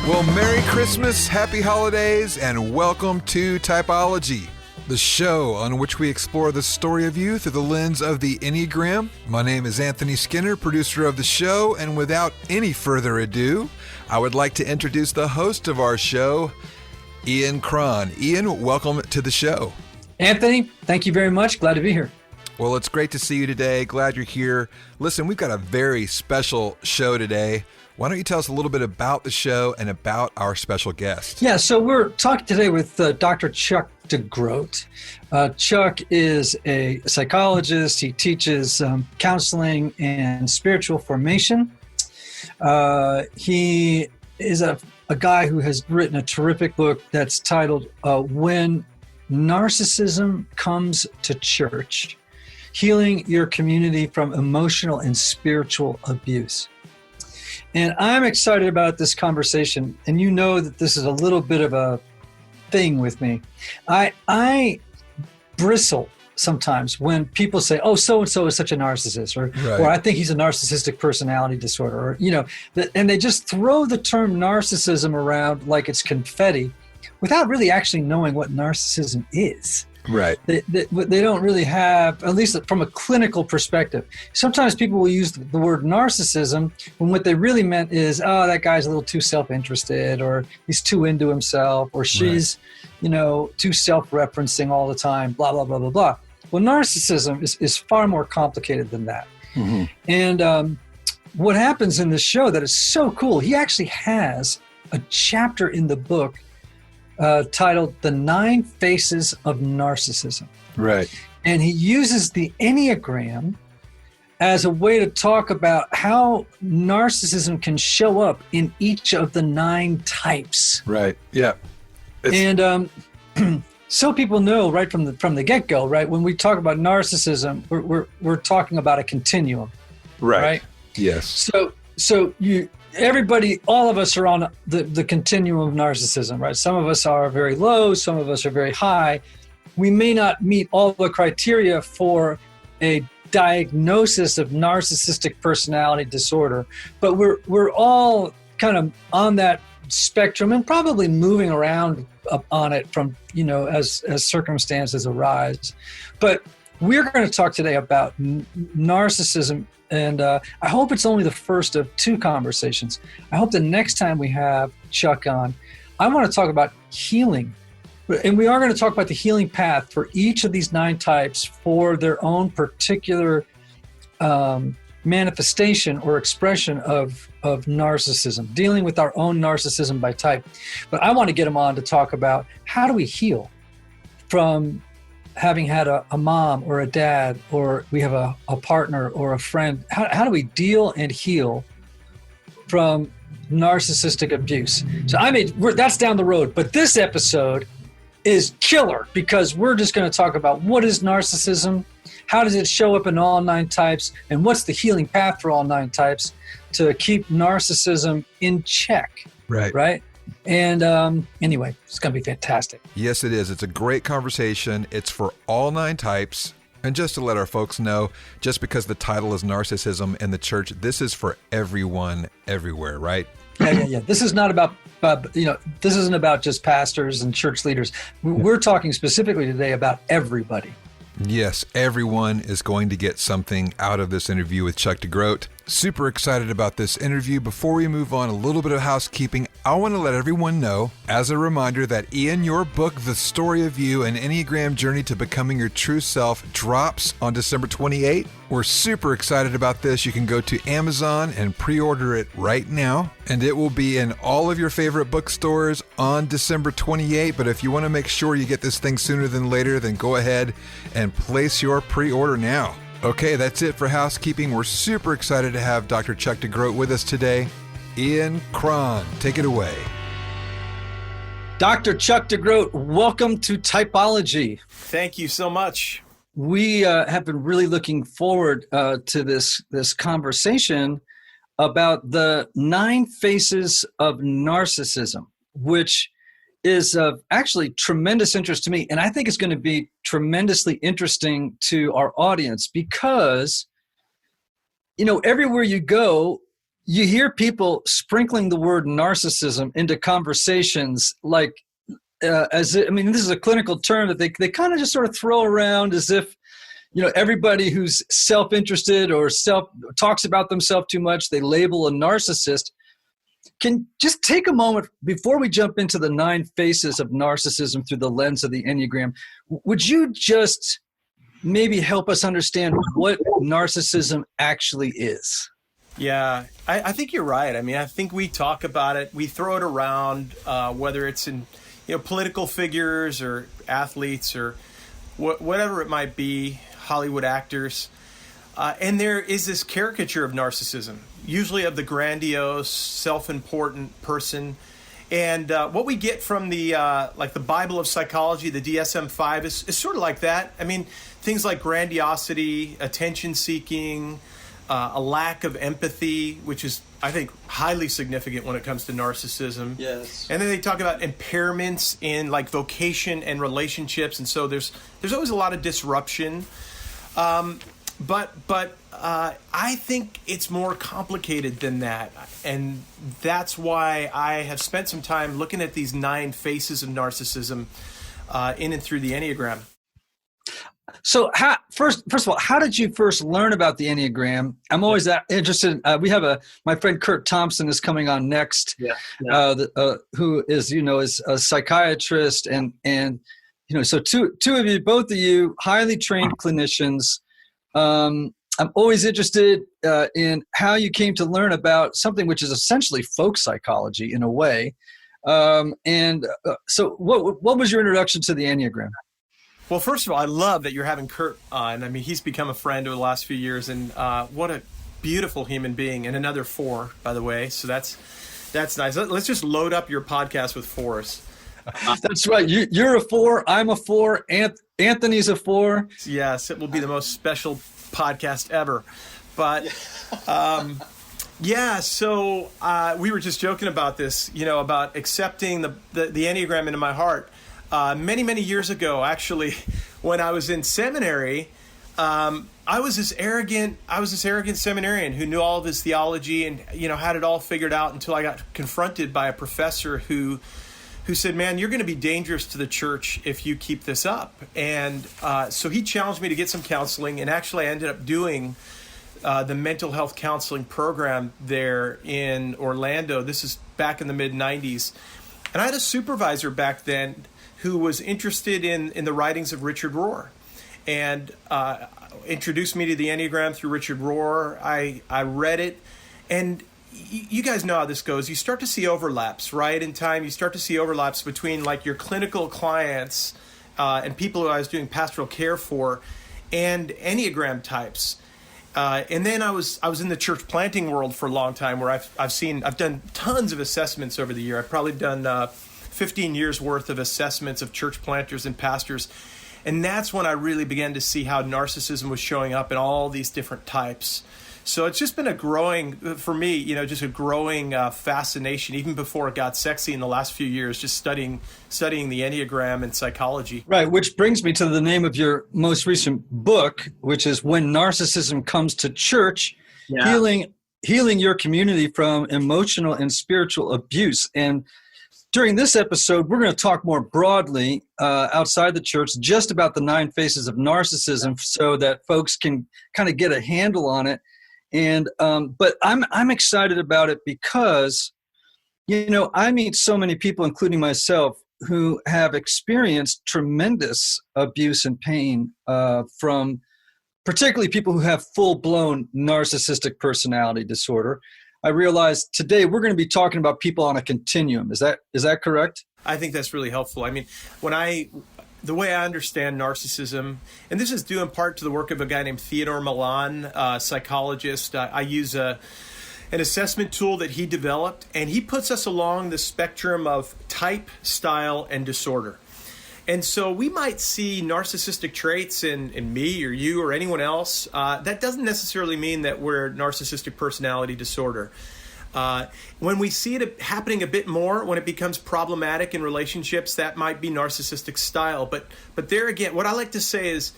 Well, Merry Christmas, Happy Holidays, and welcome to Typology, the show on which we explore the story of you through the lens of the Enneagram. My name is Anthony Skinner, producer of the show, and without any further ado, I would like to introduce the host of our show, Ian Cron. Ian, welcome to the show. Anthony, thank you very much. Glad to be here. Well, it's great to see you today. Glad you're here. Listen, we've got a very special show today. Why don't you tell us a little bit about the show and about our special guest? Yeah, so we're talking today with Dr. Chuck Degroat. Chuck is a psychologist. He teaches counseling and spiritual formation. He is a guy who has written a terrific book that's titled When Narcissism Comes to Church, Healing Your Community from Emotional and Spiritual Abuse. And I'm excited about this conversation, and you know that this is a little bit of a thing with me. I bristle sometimes when people say, oh, so-and-so is such a narcissist, or I think he's a narcissistic personality disorder, or, you know, and they just throw the term narcissism around like it's confetti without really actually knowing what narcissism is. Right. They don't really have, at least from a clinical perspective. Sometimes people will use the word narcissism when what they really meant is, oh, that guy's a little too self-interested, or he's too into himself, or she's, you know, too self-referencing all the time, blah, blah, blah, blah, blah. Well, narcissism is far more complicated than that. Mm-hmm. And what happens in this show that is so cool, he actually has a chapter in the book titled The 9 Faces of Narcissism. Right. And he uses the Enneagram as a way to talk about how narcissism can show up in each of the 9 types. Right. Yeah. And so people know right from the get-go, right? When we talk about narcissism, we're talking about a continuum. Right? Yes. So everybody, all of us are on the continuum of narcissism, right? Some of us are very low, some of us are very high. We may not meet all the criteria for a diagnosis of narcissistic personality disorder, but we're all kind of on that spectrum and probably moving around up on it from, you know, as circumstances arise. But we're going to talk today about narcissism. And I hope it's only the first of 2 conversations. I hope the next time we have Chuck on, I want to talk about healing. And we are going to talk about the healing path for each of these 9 types for their own particular manifestation or expression of narcissism, dealing with our own narcissism by type. But I want to get them on to talk about how do we heal from having had a mom or a dad, or we have a partner or a friend. How do we deal and heal from narcissistic abuse? So that's down the road, but this episode is killer because we're just going to talk about what is narcissism, how does it show up in all 9 types, and what's the healing path for all 9 types to keep narcissism in check. Right? And anyway, it's going to be fantastic. Yes, it is. It's a great conversation. It's for all 9 types. And just to let our folks know, just because the title is Narcissism in the Church, this is for everyone, everywhere, right? Yeah. This is not about, this isn't about just pastors and church leaders. We're talking specifically today about everybody. Yes, everyone is going to get something out of this interview with Chuck Degroat. Super excited about this interview. Before we move on, a little bit of housekeeping. I want to let everyone know, as a reminder, that Ian, your book, The Story of You, An Enneagram Journey to Becoming Your True Self, drops on December 28th. We're super excited about this. You can go to Amazon and pre-order it right now, and it will be in all of your favorite bookstores on December 28th. But if you want to make sure you get this thing sooner than later, then go ahead and place your pre-order now. Okay, that's it for housekeeping. We're super excited to have Dr. Chuck Degroat with us today. Ian Cron, take it away. Dr. Chuck Degroat, welcome to Typology. Thank you so much. We have been really looking forward to this conversation about the 9 faces of narcissism, which is of actually tremendous interest to me. And I think it's going to be tremendously interesting to our audience because, you know, everywhere you go, you hear people sprinkling the word narcissism into conversations like, this is a clinical term that they kind of just sort of throw around as if, everybody who's self-interested or talks about themselves too much, they label a narcissist. Can just take a moment before we jump into the 9 faces of narcissism through the lens of the Enneagram. Would you just maybe help us understand what narcissism actually is? Yeah, I think you're right. I mean, I think we talk about it, we throw it around, whether it's in political figures or athletes or whatever it might be, Hollywood actors. And there is this caricature of narcissism, usually of the grandiose, self-important person. And what we get from the Bible of psychology, the DSM-5, is sort of like that. I mean, things like grandiosity, attention-seeking, a lack of empathy, which is, I think, highly significant when it comes to narcissism. Yes. And then they talk about impairments in vocation and relationships, and so there's always a lot of disruption. But I think it's more complicated than that, and that's why I have spent some time looking at these 9 faces of narcissism in and through the Enneagram. So, first of all, how did you first learn about the Enneagram? I'm always interested. We have my friend Kurt Thompson is coming on next, who is is a psychiatrist, and so two of you, both of you, highly trained clinicians. I'm always interested in how you came to learn about something which is essentially folk psychology in a way. So, what was your introduction to the Enneagram? Well, first of all, I love that you're having Kurt on. I mean, he's become a friend over the last few years, and what a beautiful human being. And another 4, by the way. So that's nice. Let's just load up your podcast with 4s. That's right. You're a 4. I'm a 4. Anthony's a 4. Yes, it will be the most special podcast ever. But so we were just joking about this, about accepting the Enneagram into my heart. Many, many years ago, actually, when I was in seminary, I was this arrogant seminarian who knew all of his theology and, had it all figured out until I got confronted by a professor who said, man, you're going to be dangerous to the church if you keep this up. And so he challenged me to get some counseling, and actually I ended up doing the mental health counseling program there in Orlando. This is back in the mid-90s. And I had a supervisor back then who was interested in the writings of Richard Rohr, and introduced me to the Enneagram through Richard Rohr. I read it, and you guys know how this goes. You start to see overlaps, right? In time, you start to see overlaps between your clinical clients and people who I was doing pastoral care for, and Enneagram types. And then I was in the church planting world for a long time, where I've done tons of assessments over the year. I've probably done 15 years worth of assessments of church planters and pastors. And that's when I really began to see how narcissism was showing up in all these different types. So it's just been a growing fascination, even before it got sexy in the last few years, just studying the Enneagram and psychology. Right, which brings me to the name of your most recent book, which is When Narcissism Comes to Church, Healing Your Community from Emotional and Spiritual Abuse. And during this episode, we're going to talk more broadly outside the church just about the 9 faces of narcissism, so that folks can kind of get a handle on it. And but I'm excited about it because, I meet so many people, including myself, who have experienced tremendous abuse and pain from particularly people who have full-blown narcissistic personality disorder. I realize today we're going to be talking about people on a continuum. Is that correct? I think that's really helpful. I mean, the way I understand narcissism, and this is due in part to the work of a guy named Theodore Milan, a psychologist. I use an assessment tool that he developed, and he puts us along the spectrum of type, style, and disorder. And so we might see narcissistic traits in me or you or anyone else. That doesn't necessarily mean that we're narcissistic personality disorder. When we see it happening a bit more, when it becomes problematic in relationships, that might be narcissistic style. But there again, what I like to say is,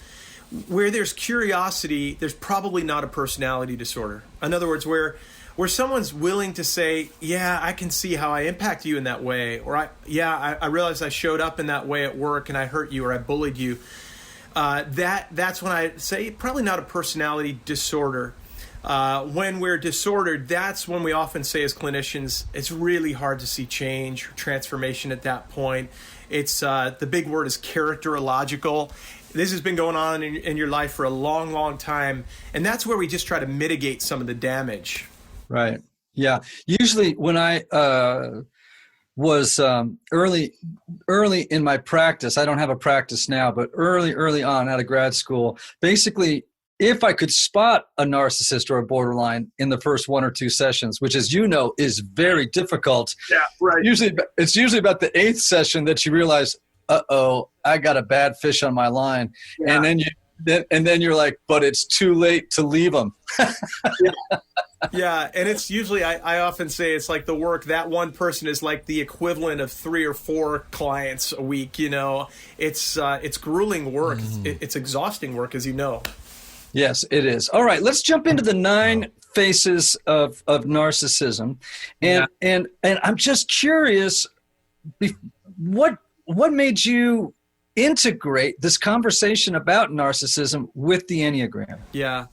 where there's curiosity, there's probably not a personality disorder. In other words, where where someone's willing to say, yeah, I can see how I impact you in that way, or I realized I showed up in that way at work and I hurt you or I bullied you. That's when I say probably not a personality disorder. When we're disordered, that's when we often say as clinicians, it's really hard to see change or transformation at that point. It's the big word is characterological. This has been going on in your life for a long, long time. And that's where we just try to mitigate some of the damage. Right. Yeah. Usually when I was early in my practice, I don't have a practice now, but early on out of grad school, basically, if I could spot a narcissist or a borderline in the first 1 or 2 sessions, which, as you know, is very difficult. Yeah, right. It's usually about the 8th session that you realize, uh-oh, I got a bad fish on my line. Yeah. And then you're like, but it's too late to leave them. Yeah, and it's usually, I often say it's like the work, that one person is like the equivalent of 3 or 4 clients a week, It's grueling work. It's exhausting work, as you know. Yes, it is. All right, let's jump into the 9 faces of narcissism. And I'm just curious, what made you integrate this conversation about narcissism with the Enneagram? Yeah.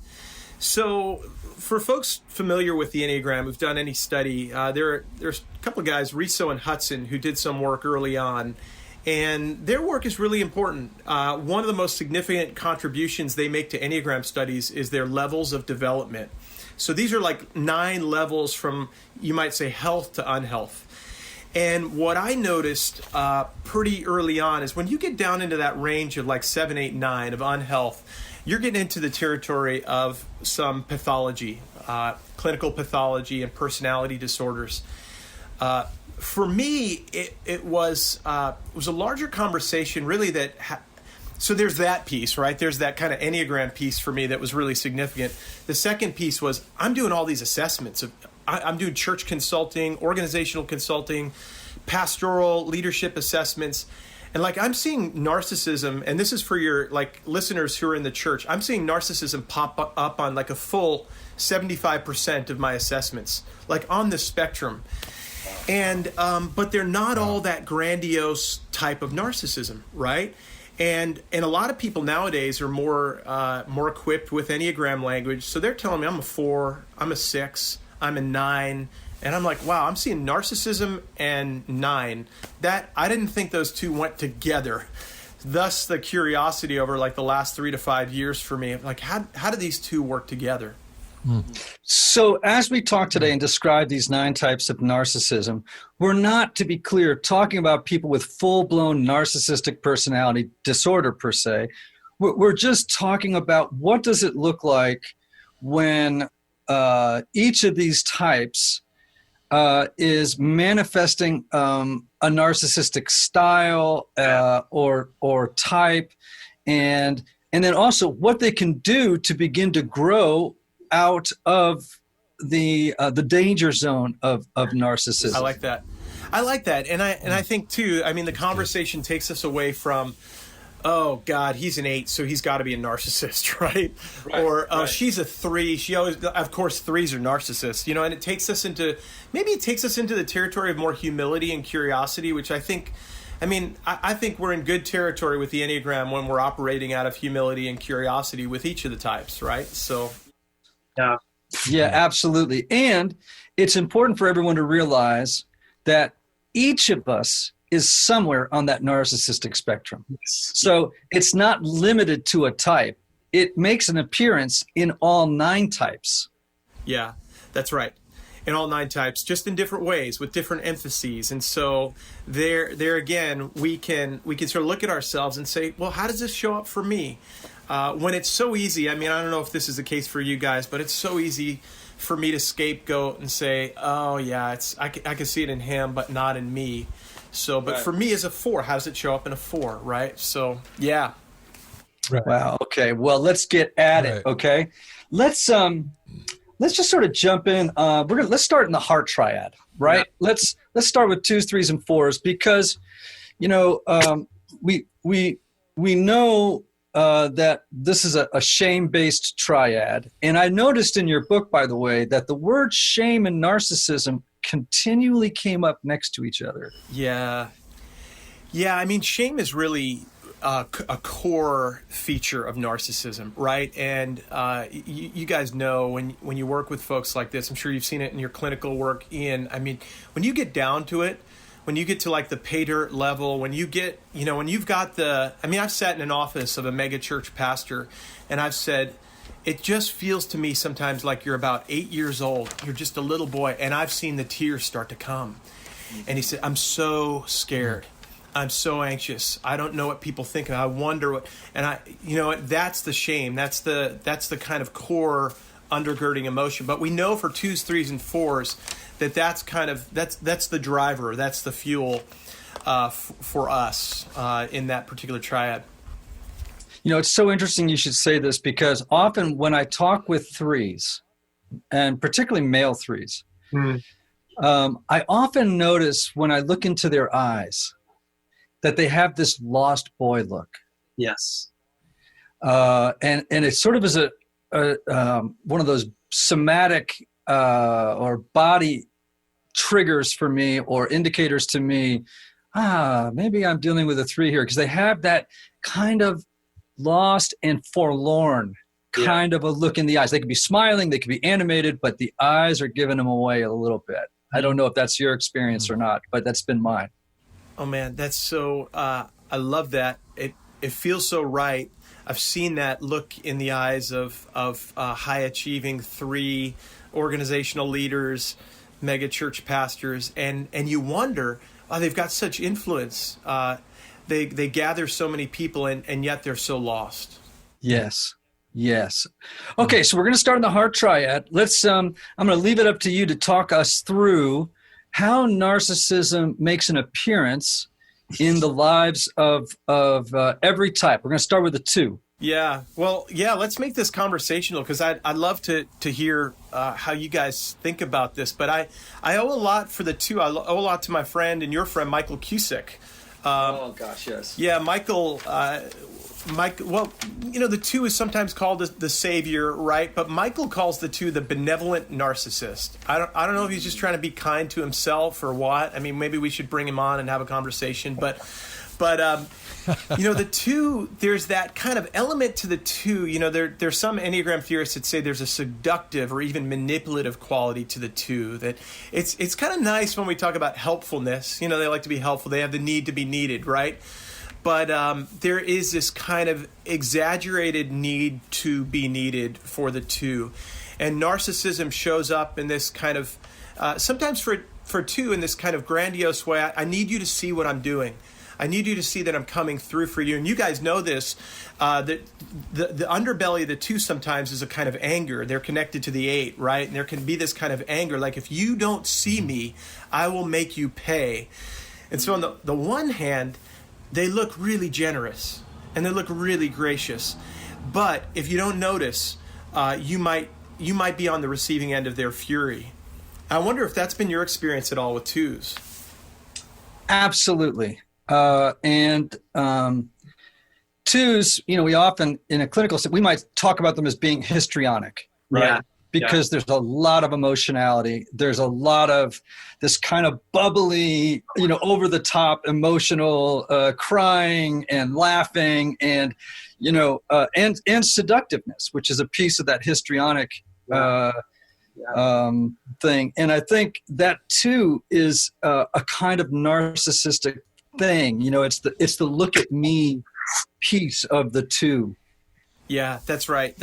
So for folks familiar with the Enneagram who've done any study, there's a couple of guys, Riso and Hudson, who did some work early on. And their work is really important. One of the most significant contributions they make to Enneagram studies is their levels of development. So these are like 9 levels from, you might say, health to unhealth. And what I noticed pretty early on is when you get down into that range of like 7, 8, 9 of unhealth, you're getting into the territory of some pathology, clinical pathology and personality disorders. For me, it was a larger conversation, really, so there's that piece, right? There's that kind of Enneagram piece for me that was really significant. The second piece was I'm doing all these assessments. I'm doing church consulting, organizational consulting, pastoral leadership assessments. And like I'm seeing narcissism, and this is for your like listeners who are in the church, I'm seeing narcissism pop up on like a full 75% of my assessments, like on the spectrum. And but they're not all that grandiose type of narcissism, right? And a lot of people nowadays are more equipped with Enneagram language. So they're telling me I'm a 4, I'm a 6, I'm a 9. And I'm like, wow, I'm seeing narcissism and 9. That I didn't think those two went together. Thus the curiosity over like the last 3 to 5 years for me, like how do these two work together? So as we talk today and describe these 9 types of narcissism, we're not, to be clear, talking about people with full-blown narcissistic personality disorder per se. We're just talking about what does it look like when each of these types is manifesting a narcissistic style or type, and then also what they can do to begin to grow out of the danger zone of narcissism. I like that, and I think too. I mean, the conversation takes us away from, oh God, he's an 8, so he's got to be a narcissist, right? Or oh, she's a 3. She always, of course, 3s are narcissists, And it takes us into the territory of more humility and curiosity, which I think. I think we're in good territory with the Enneagram when we're operating out of humility and curiosity with each of the types, right? So. Yeah, absolutely. And it's important for everyone to realize that each of us is somewhere on that narcissistic spectrum. So it's not limited to a type. It makes an appearance in all 9 types. Yeah, that's right. In all 9 types, just in different ways with different emphases. And so there again, we can sort of look at ourselves and say, well, how does this show up for me? When it's so easy, I don't know if this is the case for you guys, but it's so easy for me to scapegoat and say, oh yeah, I can see it in him, but not in me. So, but for me as a 4, how does it show up in a 4, right? So, yeah. Right. Wow. Okay. Well, let's get at it. Okay. Let's just sort of jump in. Let's start in the Hard Triad, right? Yeah. Let's start with 2s, 3s, and 4s because, we know that this is a shame-based triad. And I noticed in your book, by the way, that the word shame and narcissism continually came up next to each other. Yeah. Yeah, I mean, shame is really a core feature of narcissism, right? And you guys know when you work with folks like this, I'm sure you've seen it in your clinical work, Ian. I mean, when you get down to it, when you get to like the pay dirt level, when you get, when you've got I've sat in an office of a mega church pastor and I've said, it just feels to me sometimes like you're about 8 years old. You're just a little boy. And I've seen the tears start to come. And he said, I'm so scared. I'm so anxious. I don't know what people think. I wonder what, and that's the shame. That's the kind of core undergirding emotion. But we know for 2s, 3s, and 4s that's the driver. That's the fuel for us in that particular triad. It's so interesting you should say this, because often when I talk with 3s, and particularly male 3s, I often notice when I look into their eyes that they have this lost boy look. Yes. And it sort of is a one of those somatic or body triggers for me, or indicators to me, maybe I'm dealing with a 3 here, because they have that kind of lost and forlorn kind of a look in the eyes. They could be smiling, they could be animated, but the eyes are giving them away a little bit. I don't know if that's your experience or not, but that's been mine. Oh man, that's so, I love that. It feels so right. I've seen that look in the eyes of high achieving 3 organizational leaders, mega church pastors, and you wonder, they've got such influence. They gather so many people, and yet they're so lost. Yes. Okay, so we're going to start in the Hard Triad. Let's. I'm going to leave it up to you to talk us through how narcissism makes an appearance in the lives of every type. We're going to start with the 2. Yeah. Well, yeah, let's make this conversational, because I'd love to hear how you guys think about this. But I owe a lot for the 2. I owe a lot to my friend and your friend, Michael Cusick. Oh, gosh, yes. Yeah, Michael, well, the 2 is sometimes called the savior, right? But Michael calls the 2 the benevolent narcissist. I don't know if he's just trying to be kind to himself or what. I mean, maybe we should bring him on and have a conversation. But the 2, there's that kind of element to the 2. There's some Enneagram theorists that say there's a seductive or even manipulative quality to the 2. That it's kind of nice when we talk about helpfulness. They like to be helpful. They have the need to be needed, right? But there is this kind of exaggerated need to be needed for the 2. And narcissism shows up in this kind of, sometimes for 2 in this kind of grandiose way. I need you to see what I'm doing. I need you to see that I'm coming through for you. And you guys know this, that the underbelly of the 2 sometimes is a kind of anger. They're connected to the 8, right? And there can be this kind of anger, like, if you don't see me, I will make you pay. And so on the one hand, they look really generous and they look really gracious. But if you don't notice, you might be on the receiving end of their fury. I wonder if that's been your experience at all with 2s. Absolutely. And 2s, we often, in a clinical setting, we might talk about them as being histrionic, right? Yeah. Because there's a lot of emotionality. There's a lot of this kind of bubbly, over the top emotional crying and laughing and, and seductiveness, which is a piece of that histrionic thing. And I think that too is a kind of narcissistic thing. It's the look at me piece of the 2. Yeah, that's right.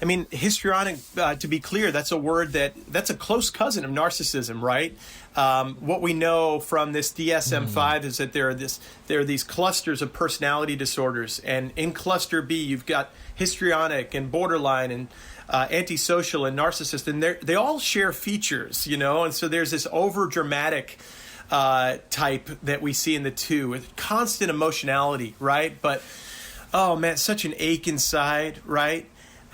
I mean, histrionic, to be clear, that's a word that's a close cousin of narcissism, right? What we know from this DSM-5 is that there are these clusters of personality disorders, and in cluster B, you've got histrionic and borderline and antisocial and narcissist, and they all share features, and so there's this over-dramatic type that we see in the 2 with constant emotionality, right? But oh man, such an ache inside, right?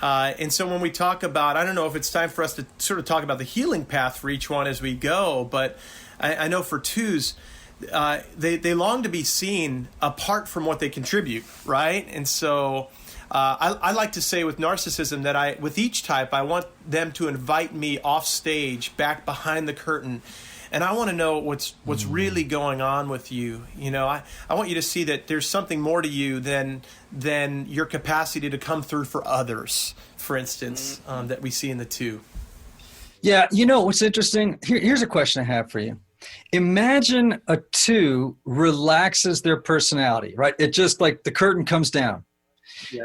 And so when we talk about, I don't know if it's time for us to sort of talk about the healing path for each one as we go, but I know for 2s, they long to be seen apart from what they contribute, right? And so I like to say with narcissism that with each type, I want them to invite me off stage, back behind the curtain, and I want to know what's really going on with you. I want you to see that there's something more to you than your capacity to come through for others, for instance, that we see in the two. Yeah, what's interesting? Here's a question I have for you. Imagine a 2 relaxes their personality, right? It just like the curtain comes down. Yeah.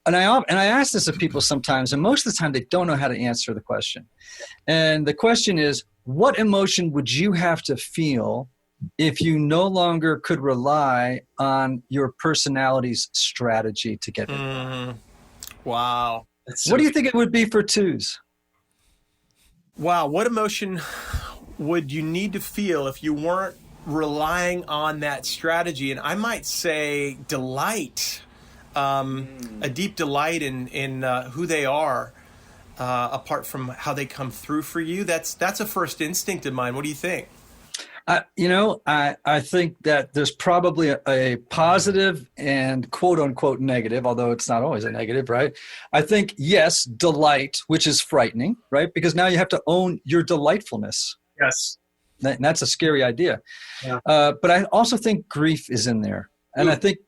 And I ask this of people sometimes, and most of the time they don't know how to answer the question. And the question is, what emotion would you have to feel if you no longer could rely on your personality's strategy to get there? Wow. What do you think it would be for 2s? Wow. What emotion would you need to feel if you weren't relying on that strategy? And I might say delight, a deep delight in who they are, apart from how they come through for you. That's a first instinct of mine. What do you think? I think that there's probably a positive and quote unquote negative, although it's not always a negative, right? I think, yes, delight, which is frightening, right? Because now you have to own your delightfulness. Yes. And that's a scary idea. Yeah. But I also think grief is in there. And I think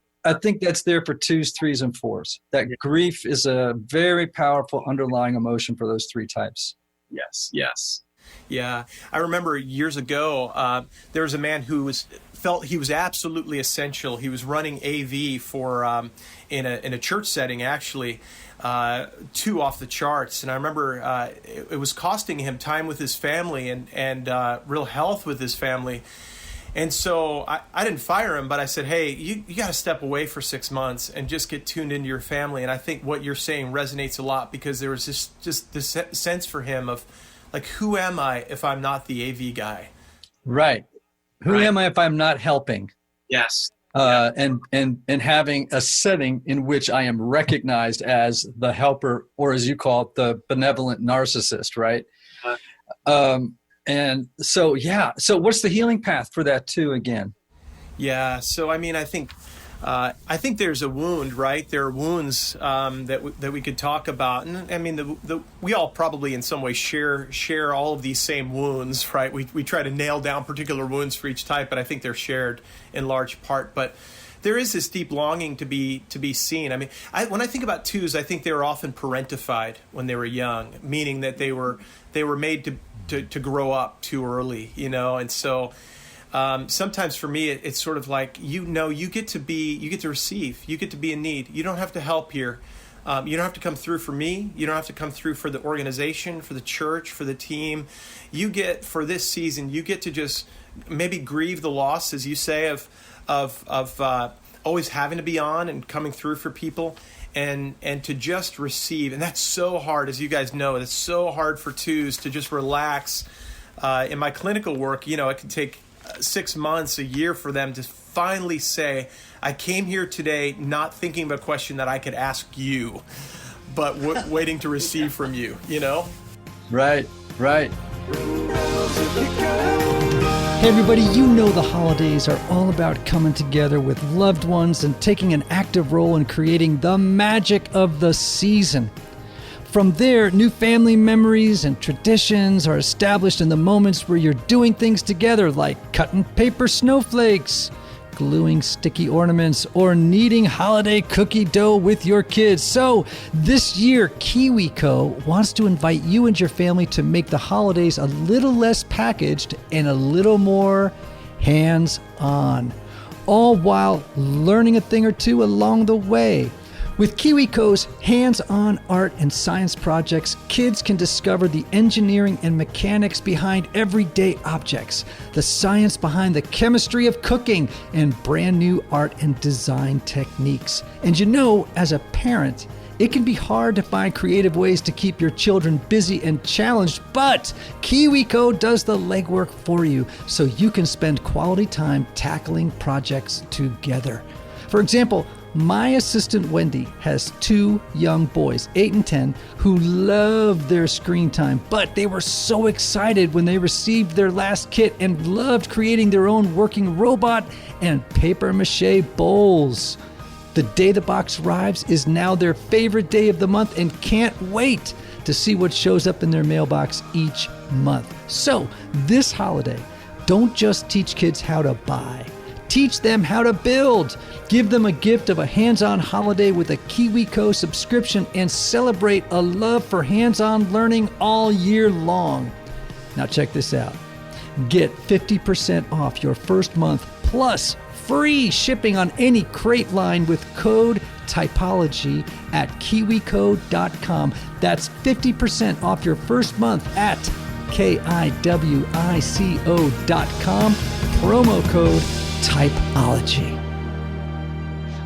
that's there for 2s, 3s, and 4s. That grief is a very powerful underlying emotion for those 3 types. Yes. Yes. Yeah. I remember years ago, there was a man who felt he was absolutely essential. He was running AV for in a church setting, actually, 2 off the charts. And I remember it was costing him time with his family and real health with his family. And so I didn't fire him, but I said, hey, you got to step away for 6 months and just get tuned into your family. And I think what you're saying resonates a lot, because there was just this sense for him of, like, who am I if I'm not the AV guy? Right. Who am I if I'm not helping? Yes. And having a setting in which I am recognized as the helper, or as you call it, the benevolent narcissist, right? And so, yeah. So what's the healing path for that too, again? Yeah. So, I mean, I think there's a wound, right? There are wounds that we could talk about, and I mean, we all probably in some way share all of these same wounds, right? We try to nail down particular wounds for each type, but I think they're shared in large part. But there is this deep longing to be seen. I mean, when I think about 2s, I think they were often parentified when they were young, meaning that they were made to grow up too early, and so. Sometimes for me, it's sort of like, you get to receive, you get to be in need. You don't have to help here. You don't have to come through for me. You don't have to come through for the organization, for the church, for the team. You get, for this season, you get to just maybe grieve the loss, as you say, of always having to be on and coming through for people, and to just receive. And that's so hard, as you guys know. It's so hard for 2s to just relax. In my clinical work, it can take 6 months, a year for them to finally say, I came here today not thinking of a question that I could ask you, but waiting to receive from you, Right. Hey everybody, the holidays are all about coming together with loved ones and taking an active role in creating the magic of the season. From there, new family memories and traditions are established in the moments where you're doing things together, like cutting paper snowflakes, gluing sticky ornaments, or kneading holiday cookie dough with your kids. So this year, KiwiCo wants to invite you and your family to make the holidays a little less packaged and a little more hands-on, all while learning a thing or two along the way. With KiwiCo's hands-on art and science projects, kids can discover the engineering and mechanics behind everyday objects, the science behind the chemistry of cooking, and brand new art and design techniques. And as a parent, it can be hard to find creative ways to keep your children busy and challenged, but KiwiCo does the legwork for you so you can spend quality time tackling projects together. For example, My assistant Wendy has 2 young boys, 8 and 10, who love their screen time, but they were so excited when they received their last kit and loved creating their own working robot and paper mache bowls. The day the box arrives is now their favorite day of the month and can't wait to see what shows up in their mailbox each month. So this holiday, don't just teach kids how to buy. Teach them how to build. Give them a gift of a hands-on holiday with a KiwiCo subscription and celebrate a love for hands-on learning all year long. Now check this out. Get 50% off your first month plus free shipping on any crate line with code typology at kiwico.com. That's 50% off your first month at kiwico.com. Promo code typology.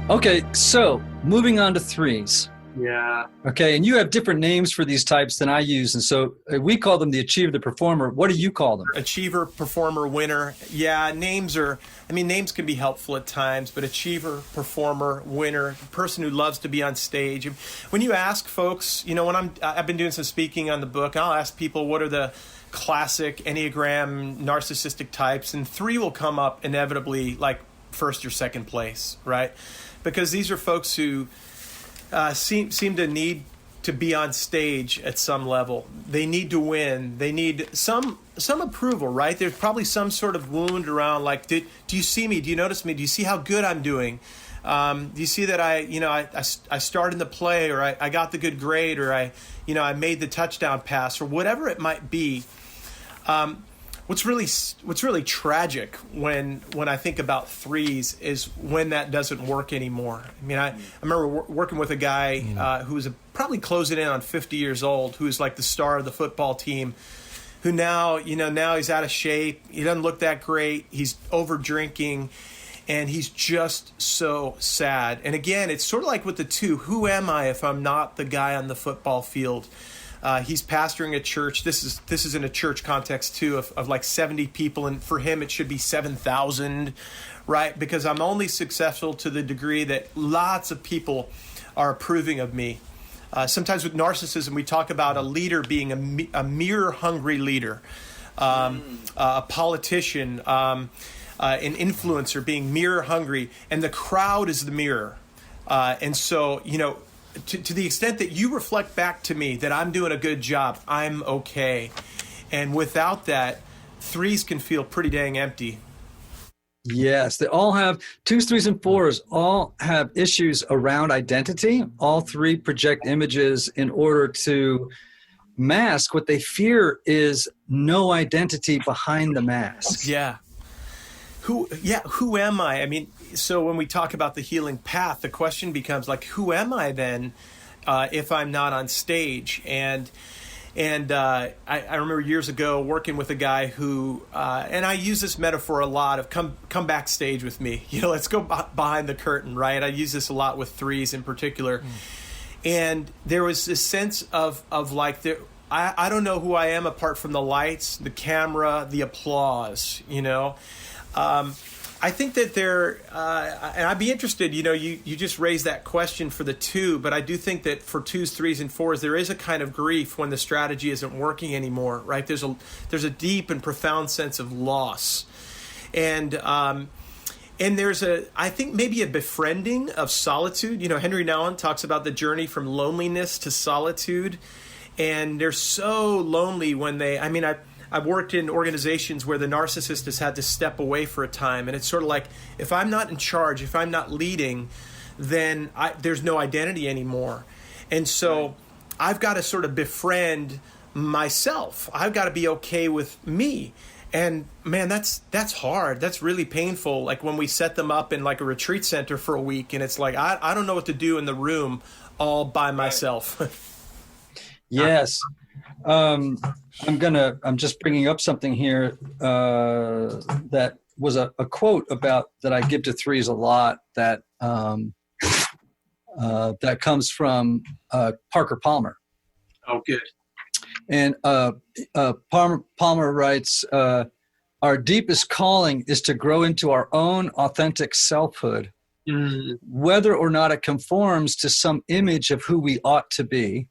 Okay, so moving on to 3s. Yeah. Okay, and you have different names for these types than I use, and so we call them the achiever, the performer. What do you call them? Achiever, performer, winner. Yeah, names can be helpful at times, but achiever, performer, winner, person who loves to be on stage. When you ask folks, when I've been doing some speaking on the book, I'll ask people what are the classic Enneagram narcissistic types, and 3 will come up inevitably, like first or second place, right? Because these are folks who seem to need to be on stage at some level. They need to win. They need some approval, right? There's probably some sort of wound around, like, do you see me? Do you notice me? Do you see how good I'm doing? Do you see that I starred in the play, or I got the good grade, or I made the touchdown pass, or whatever it might be. What's really tragic when I think about 3s is when that doesn't work anymore. I mean, I remember working with a guy who was probably closing in on 50 years old, who was like the star of the football team, who now he's out of shape. He doesn't look that great. He's over drinking, and he's just so sad. And again, it's sort of like with the 2. Who am I if I'm not the guy on the football field? He's pastoring a church. This is in a church context too, of like 70 people, and for him it should be 7,000, right? Because I'm only successful to the degree that lots of people are approving of me. Sometimes with narcissism, we talk about a leader being a mirror-hungry leader, a politician, an influencer being mirror-hungry, and the crowd is the mirror. And so, to the extent that you reflect back to me that I'm doing a good job, I'm okay. And without that, 3s can feel pretty dang empty. Yes, they all have 2s, 3s, and 4s all have issues around identity. All 3 project images in order to mask what they fear is no identity behind the mask. Yeah. Who am I? I mean, so when we talk about the healing path, the question becomes like, who am I then if I'm not on stage? And I remember years ago working with a guy who, and I use this metaphor a lot of come backstage with me. Let's go behind the curtain, right? I use this a lot with 3s in particular. And there was this sense of like, I don't know who I am apart from the lights, the camera, the applause, I think that and I'd be interested, you just raised that question for the 2, but I do think that for 2s, 3s, and 4s, there is a kind of grief when the strategy isn't working anymore, right? There's a deep and profound sense of loss. And there's I think maybe a befriending of solitude. Henry Nouwen talks about the journey from loneliness to solitude. And they're so lonely when I've worked in organizations where the narcissist has had to step away for a time. And it's sort of like, if I'm not in charge, if I'm not leading, then there's no identity anymore. And so I've got to sort of befriend myself. I've got to be okay with me. And man, that's hard. That's really painful. Like when we set them up in like a retreat center for a week, and it's like, I don't know what to do in the room all by myself. Yes. I'm just bringing up something here that was a quote about that I give to 3s a lot that comes from Parker Palmer. Oh, good. And Palmer writes, our deepest calling is to grow into our own authentic selfhood whether or not it conforms to some image of who we ought to be.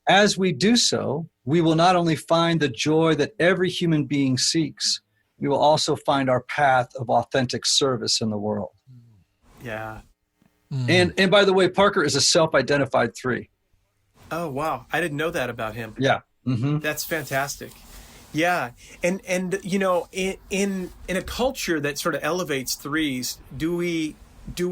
As we do so, we will not only find the joy that every human being seeks, we will also find our path of authentic service in the world. Yeah. And by the way, Parker is a self-identified 3. Oh, wow. I didn't know that about him. Yeah. That's fantastic. Yeah. And you know, in a culture that sort of elevates 3s, do we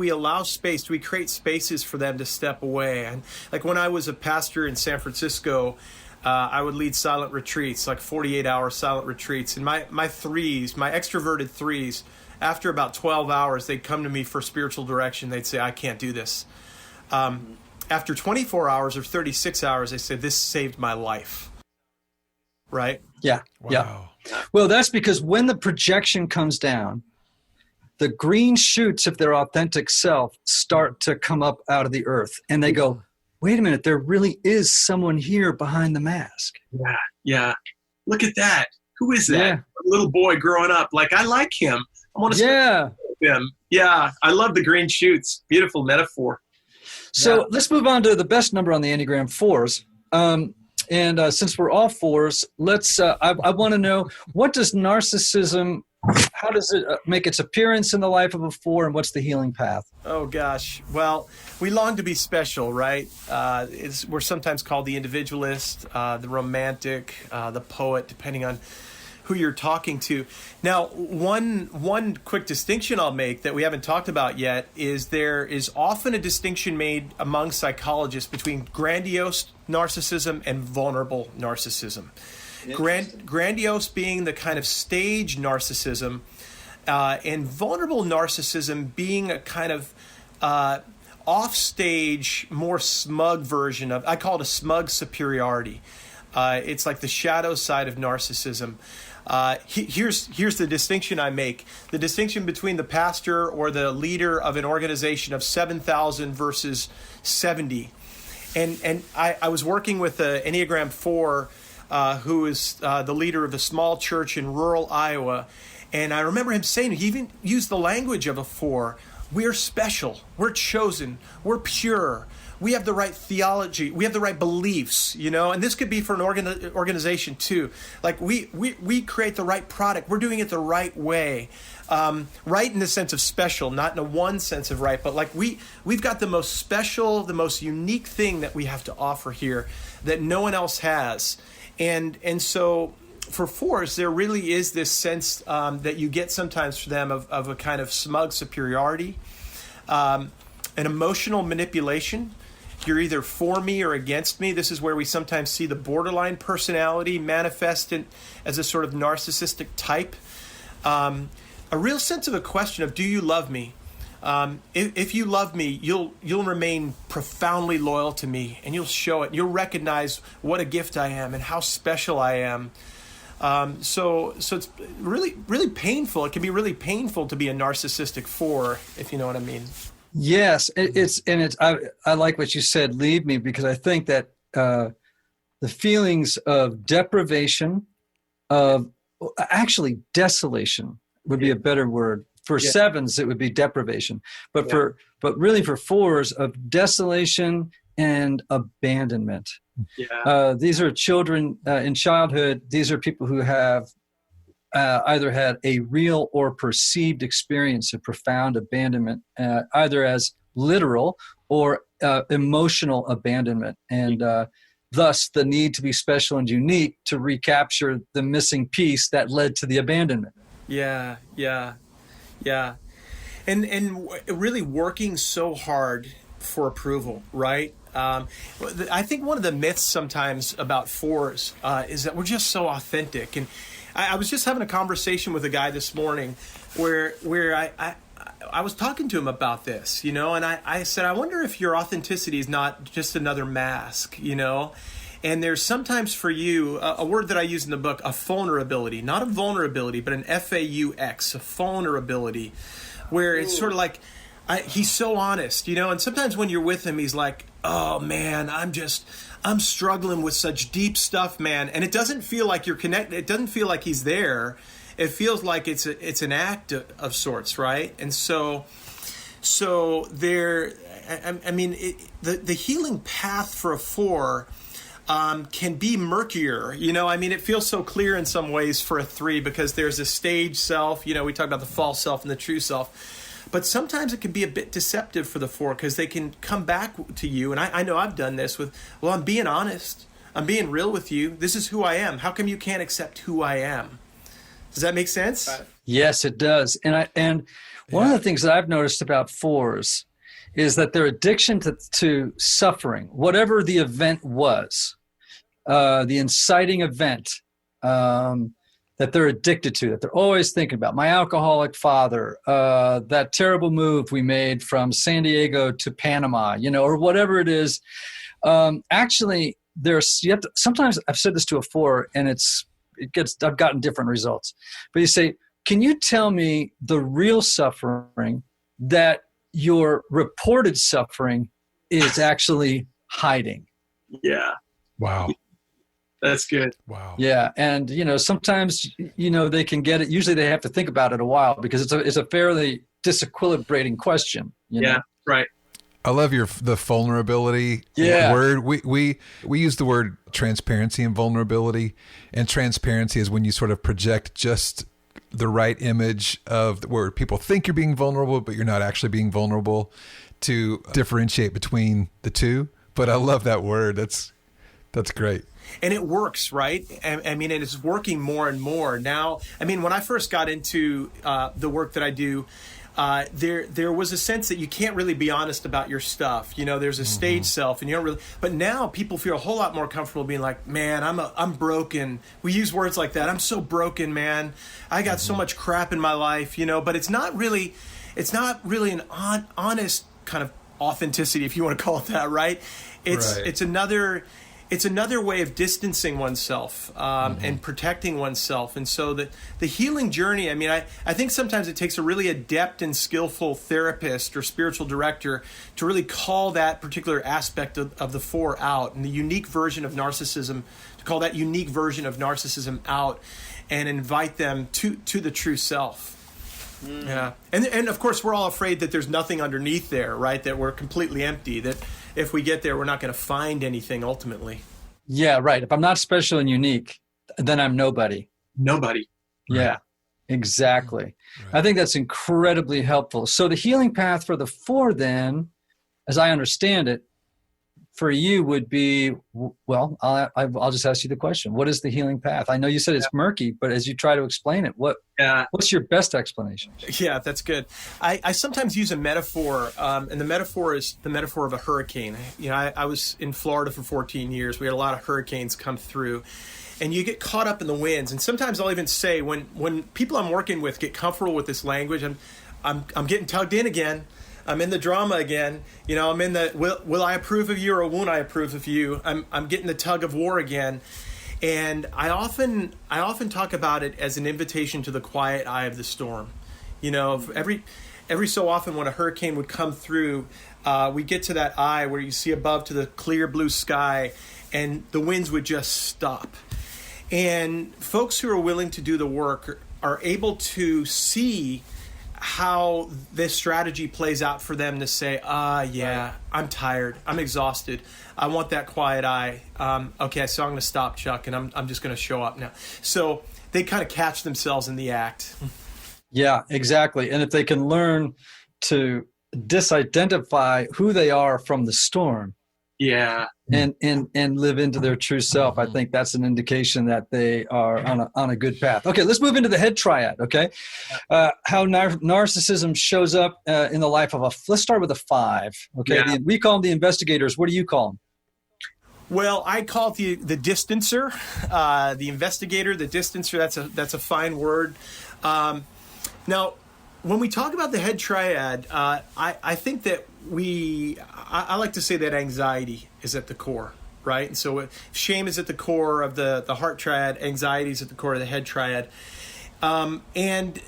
allow space? Do we create spaces for them to step away? And like when I was a pastor in San Francisco, I would lead silent retreats, like 48-hour silent retreats. And my 3s, my extroverted 3s, after about 12 hours, they'd come to me for spiritual direction. They'd say, I can't do this. After 24 hours or 36 hours, they said, this saved my life. Right? Yeah. Wow. Yeah. Well, that's because when the projection comes down, the green shoots of their authentic self start to come up out of the earth. And they go, wait a minute, there really is someone here behind the mask. Yeah. Yeah. Look at that. Who is that? Yeah. A little boy growing up. Like, I like him. I want to spend with him. Yeah. I love the green shoots. Beautiful metaphor. So let's move on to the best number on the Enneagram, 4s. And since we're all 4s, let's. I want to know, what does narcissism? How does it make its appearance in the life of a 4, and what's the healing path? Oh gosh. Well, we long to be special, right? We're sometimes called the individualist, the romantic, the poet, depending on who you're talking to. Now, one quick distinction I'll make that we haven't talked about yet is there is often a distinction made among psychologists between grandiose narcissism and vulnerable narcissism. Grandiose being the kind of stage narcissism, and vulnerable narcissism being a kind of off-stage, more smug version of, I call it a smug superiority. It's like the shadow side of narcissism. Here's the distinction I make. The distinction between the pastor or the leader of an organization of 7,000 versus 70. And I was working with an Enneagram 4 who is the leader of a small church in rural Iowa. And I remember him saying, he even used the language of a 4. We're special. We're chosen. We're pure. We have the right theology. We have the right beliefs, you know, and this could be for an organization too. Like we create the right product. We're doing it the right way. Right in the sense of special, not in a one sense of right, but like we've got the most special, the most unique thing that we have to offer here that no one else has. And so for 4s, there really is this sense that you get sometimes for them of a kind of smug superiority, an emotional manipulation. You're either for me or against me. This is where we sometimes see the borderline personality manifest as a sort of narcissistic type. A real sense of a question of, do you love me? If you love me, you'll remain profoundly loyal to me, and you'll show it. You'll recognize what a gift I am and how special I am. So it's really, really painful. It can be really painful to be a narcissistic 4, if you know what I mean. Yes, I like what you said, leave me, because I think that the feelings of deprivation, of actually desolation would be a better word. For 7s, it would be deprivation. But really for 4s, of desolation and abandonment. Yeah. These are children in childhood. These are people who have either had a real or perceived experience of profound abandonment, either as literal or emotional abandonment, and thus the need to be special and unique to recapture the missing piece that led to the abandonment. Yeah. And really working so hard for approval, right? I think one of the myths sometimes about 4s is that we're just so authentic. And I was just having a conversation with a guy this morning where I was talking to him about this, you know, and I said, I wonder if your authenticity is not just another mask, you know. And there's sometimes for you, a word that I use in the book, a vulnerability, not a vulnerability, but an FAUX, a vulnerability, where it's sort of like, he's so honest, you know, and sometimes when you're with him, he's like, oh man, I'm struggling with such deep stuff, man. And it doesn't feel like you're connected. It doesn't feel like he's there. It feels like it's an act of sorts, right? And so So the healing path for a 4 can be murkier. It feels so clear in some ways for a 3 because there's a stage self. We talk about the false self and the true self. But sometimes it can be a bit deceptive for the 4 because they can come back to you. And I know I've done this with, well, I'm being honest. I'm being real with you. This is who I am. How come you can't accept who I am? Does that make sense? Yes, it does. And one of the things that I've noticed about 4s is that their addiction to suffering, whatever the event was, the inciting event that they're addicted to, that they're always thinking about. My alcoholic father, that terrible move we made from San Diego to Panama, or whatever it is. Actually, sometimes I've said this to a 4, and I've gotten different results. But you say, can you tell me the real suffering that your reported suffering is actually hiding? Yeah. Wow. That's good. Wow. Yeah. And, sometimes, they can get it. Usually they have to think about it a while because it's a fairly disequilibrating question. Yeah. Right. I love the vulnerability word. We use the word transparency and vulnerability, and transparency is when you sort of project just the right image of where people think you're being vulnerable, but you're not actually being vulnerable, to differentiate between the two. But I love that word. That's great. And it works, right? And it's working more and more now. When I first got into the work that I do, there was a sense that you can't really be honest about your stuff. There's a stage self, and you don't really. But now people feel a whole lot more comfortable being like, "Man, I'm broken." We use words like that. I'm so broken, man. I got so much crap in my life, But it's not really an honest kind of authenticity, if you want to call it that, right? It's another way of distancing oneself and protecting oneself. And so the healing journey, I think sometimes it takes a really adept and skillful therapist or spiritual director to really call that particular aspect of the 4 out, and the unique version of narcissism, to call that unique version of narcissism out and invite them to the true self. Yeah. And of course, we're all afraid that there's nothing underneath there, right? That we're completely empty, that if we get there, we're not going to find anything ultimately. Yeah, right. If I'm not special and unique, then I'm nobody. Nobody. Yeah, right. Exactly. Right. I think that's incredibly helpful. So the healing path for the 4 then, as I understand it, for you would be, well, I'll just ask you the question. What is the healing path? I know you said it's murky, but as you try to explain it, what's your best explanation? Yeah, that's good. I sometimes use a metaphor, and the metaphor is the metaphor of a hurricane. I was in Florida for 14 years. We had a lot of hurricanes come through, and you get caught up in the winds. And sometimes I'll even say, when people I'm working with get comfortable with this language, I'm getting tugged in again. I'm in the drama again. I'm in the will I approve of you or won't I approve of you? I'm getting the tug of war again. And I often talk about it as an invitation to the quiet eye of the storm. Every so often when a hurricane would come through, we get to that eye where you see above to the clear blue sky, and the winds would just stop. And folks who are willing to do the work are able to see how this strategy plays out for them to say, I'm tired, I'm exhausted, I want that quiet eye. Okay, so I'm going to stop, Chuck, and I'm just going to show up now. So they kind of catch themselves in the act. Yeah, exactly. And if they can learn to disidentify who they are from the storm, and live into their true self, I think that's an indication that they are on a good path. Okay, let's move into the head triad. Okay, how narcissism shows up in the life of let's start with a 5. Okay, we call them the investigators. What do you call them? Well, I call it the distancer, the investigator, the distancer. That's a fine word. Now, when we talk about the head triad, I think that I like to say that anxiety is at the core, right? And so shame is at the core of the heart triad, anxiety is at the core of the head triad. And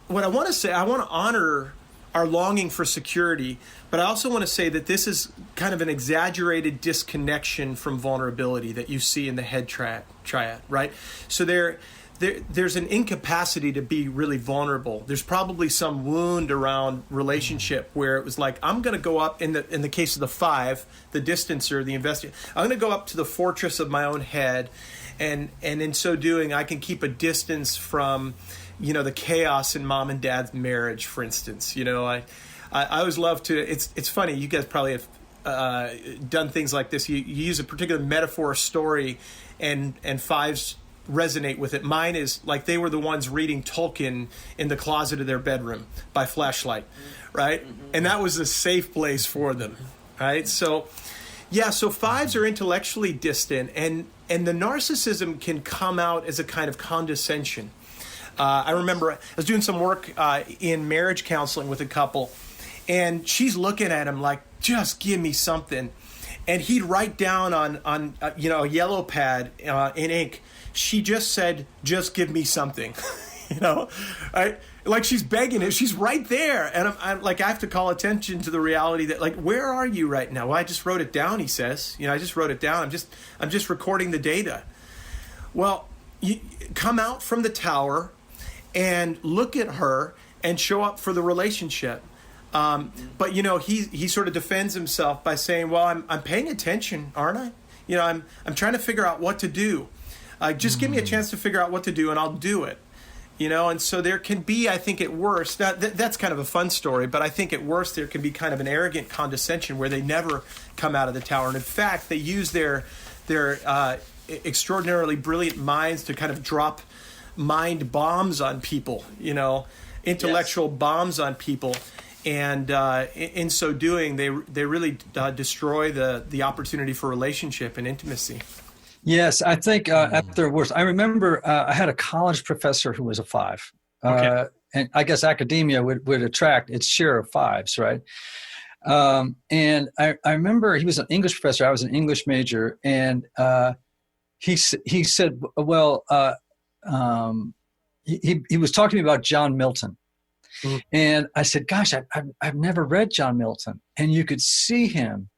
what I want to say, I want to honor our longing for security, but I also want to say that this is kind of an exaggerated disconnection from vulnerability that you see in the head triad, right? So there's an incapacity to be really vulnerable. There's probably some wound around relationship where it was like, I'm going to go up in the case of the 5, the distancer, the investigator. I'm going to go up to the fortress of my own head, and in so doing, I can keep a distance from, the chaos in mom and dad's marriage, for instance. I always love to. It's funny. You guys probably have done things like this. You use a particular metaphor or story, and 5s resonate with it. Mine is like they were the ones reading Tolkien in the closet of their bedroom by flashlight, right? And that was a safe place for them, right? So 5s are intellectually distant, and the narcissism can come out as a kind of condescension. I remember I was doing some work in marriage counseling with a couple, and she's looking at him like, just give me something. And he'd write down on a yellow pad in ink, she just said, just give me something, right? Like she's begging him. She's right there. And I'm like, I have to call attention to the reality that, like, where are you right now? Well, I just wrote it down, he says. I just wrote it down. I'm just recording the data. Well, you come out from the tower and look at her and show up for the relationship. But he sort of defends himself by saying, well, I'm paying attention, aren't I? I'm trying to figure out what to do. Just give me a chance to figure out what to do, and I'll do it. And so there can be, I think at worst, that's kind of a fun story, but I think at worst there can be kind of an arrogant condescension where they never come out of the tower. And in fact, they use their extraordinarily brilliant minds to kind of drop mind bombs on people, intellectual bombs on people. And in so doing, they really destroy the opportunity for relationship and intimacy. Yes, I think at their worst. I remember I had a college professor who was a 5. Okay. And I guess academia would attract its share of 5s, right? And I remember he was an English professor. I was an English major. And he said, well, he was talking to me about John Milton. Mm-hmm. And I said, gosh, I've never read John Milton. And you could see him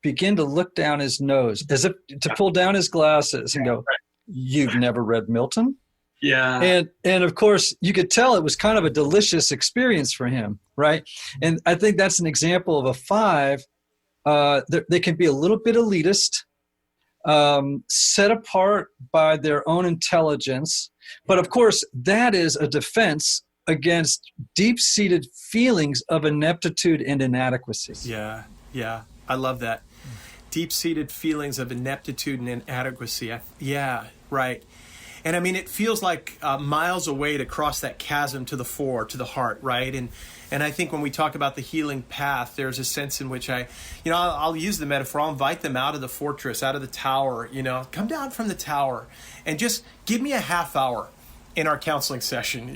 begin to look down his nose as if to pull down his glasses and go, you've never read Milton? Yeah. And of course, you could tell it was kind of a delicious experience for him, right? And I think that's an example of a 5. They can be a little bit elitist, set apart by their own intelligence. But of course, that is a defense against deep-seated feelings of ineptitude and inadequacy. Yeah. I love that. Deep-seated feelings of ineptitude and inadequacy. Right. And I mean, it feels like miles away to cross that chasm to the fore, to the heart, right? And I think when we talk about the healing path, there's a sense in which I'll use the metaphor. I'll invite them out of the fortress, out of the tower, come down from the tower and just give me a half hour in our counseling session,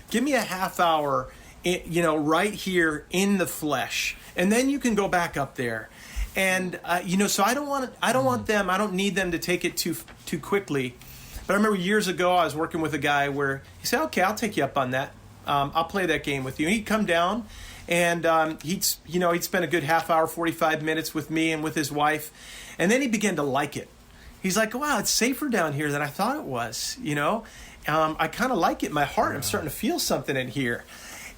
give me a half hour, right here in the flesh. And then you can go back up there. And, so I don't need them to take it too quickly. But I remember years ago, I was working with a guy where he said, okay, I'll take you up on that. I'll play that game with you. And he'd come down and he'd spend a good half hour, 45 minutes with me and with his wife. And then he began to like it. He's like, wow, it's safer down here than I thought it was. I kind of like it in my heart. I'm starting to feel something in here.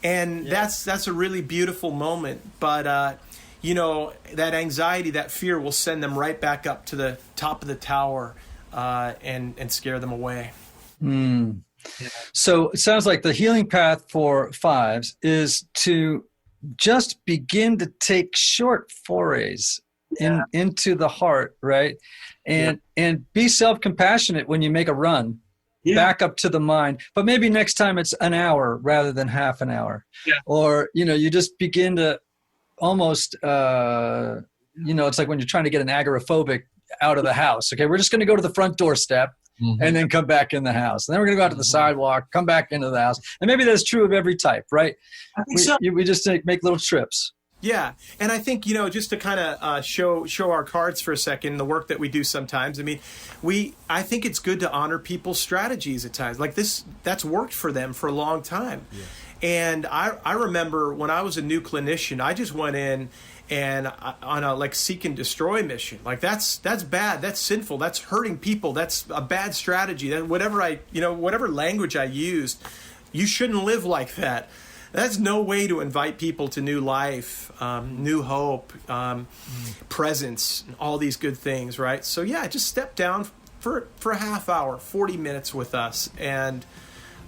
And that's a really beautiful moment. But, that anxiety, that fear will send them right back up to the top of the tower and scare them away. Mm. Yeah. So it sounds like the healing path for 5s is to just begin to take short forays into the heart, right? And be self-compassionate when you make a run. Back up to the mind, but maybe next time it's an hour rather than half an hour. Or you just begin to almost it's like when you're trying to get an agoraphobic out of the house. Okay, we're just going to go to the front doorstep and then come back in the house, and then we're going to go out to the sidewalk, come back into the house. And maybe that's true of every type, right? I think we just make little trips. Yeah, and I think, just to kind of show our cards for a second, the work that we do sometimes. I mean, I think it's good to honor people's strategies at times. Like this, that's worked for them for a long time. Yeah. And I remember when I was a new clinician, I just went in and on a like seek and destroy mission. Like that's bad. That's sinful. That's hurting people. That's a bad strategy. That whatever language I used, you shouldn't live like that. That's no way to invite people to new life, new hope, presence, all these good things, right? So yeah, just step down for a half hour, 40 minutes with us. And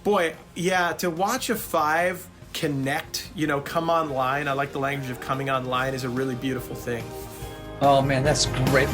boy, yeah, to watch a 5 connect, come online. I like the language of coming online is a really beautiful thing. Oh man, that's great.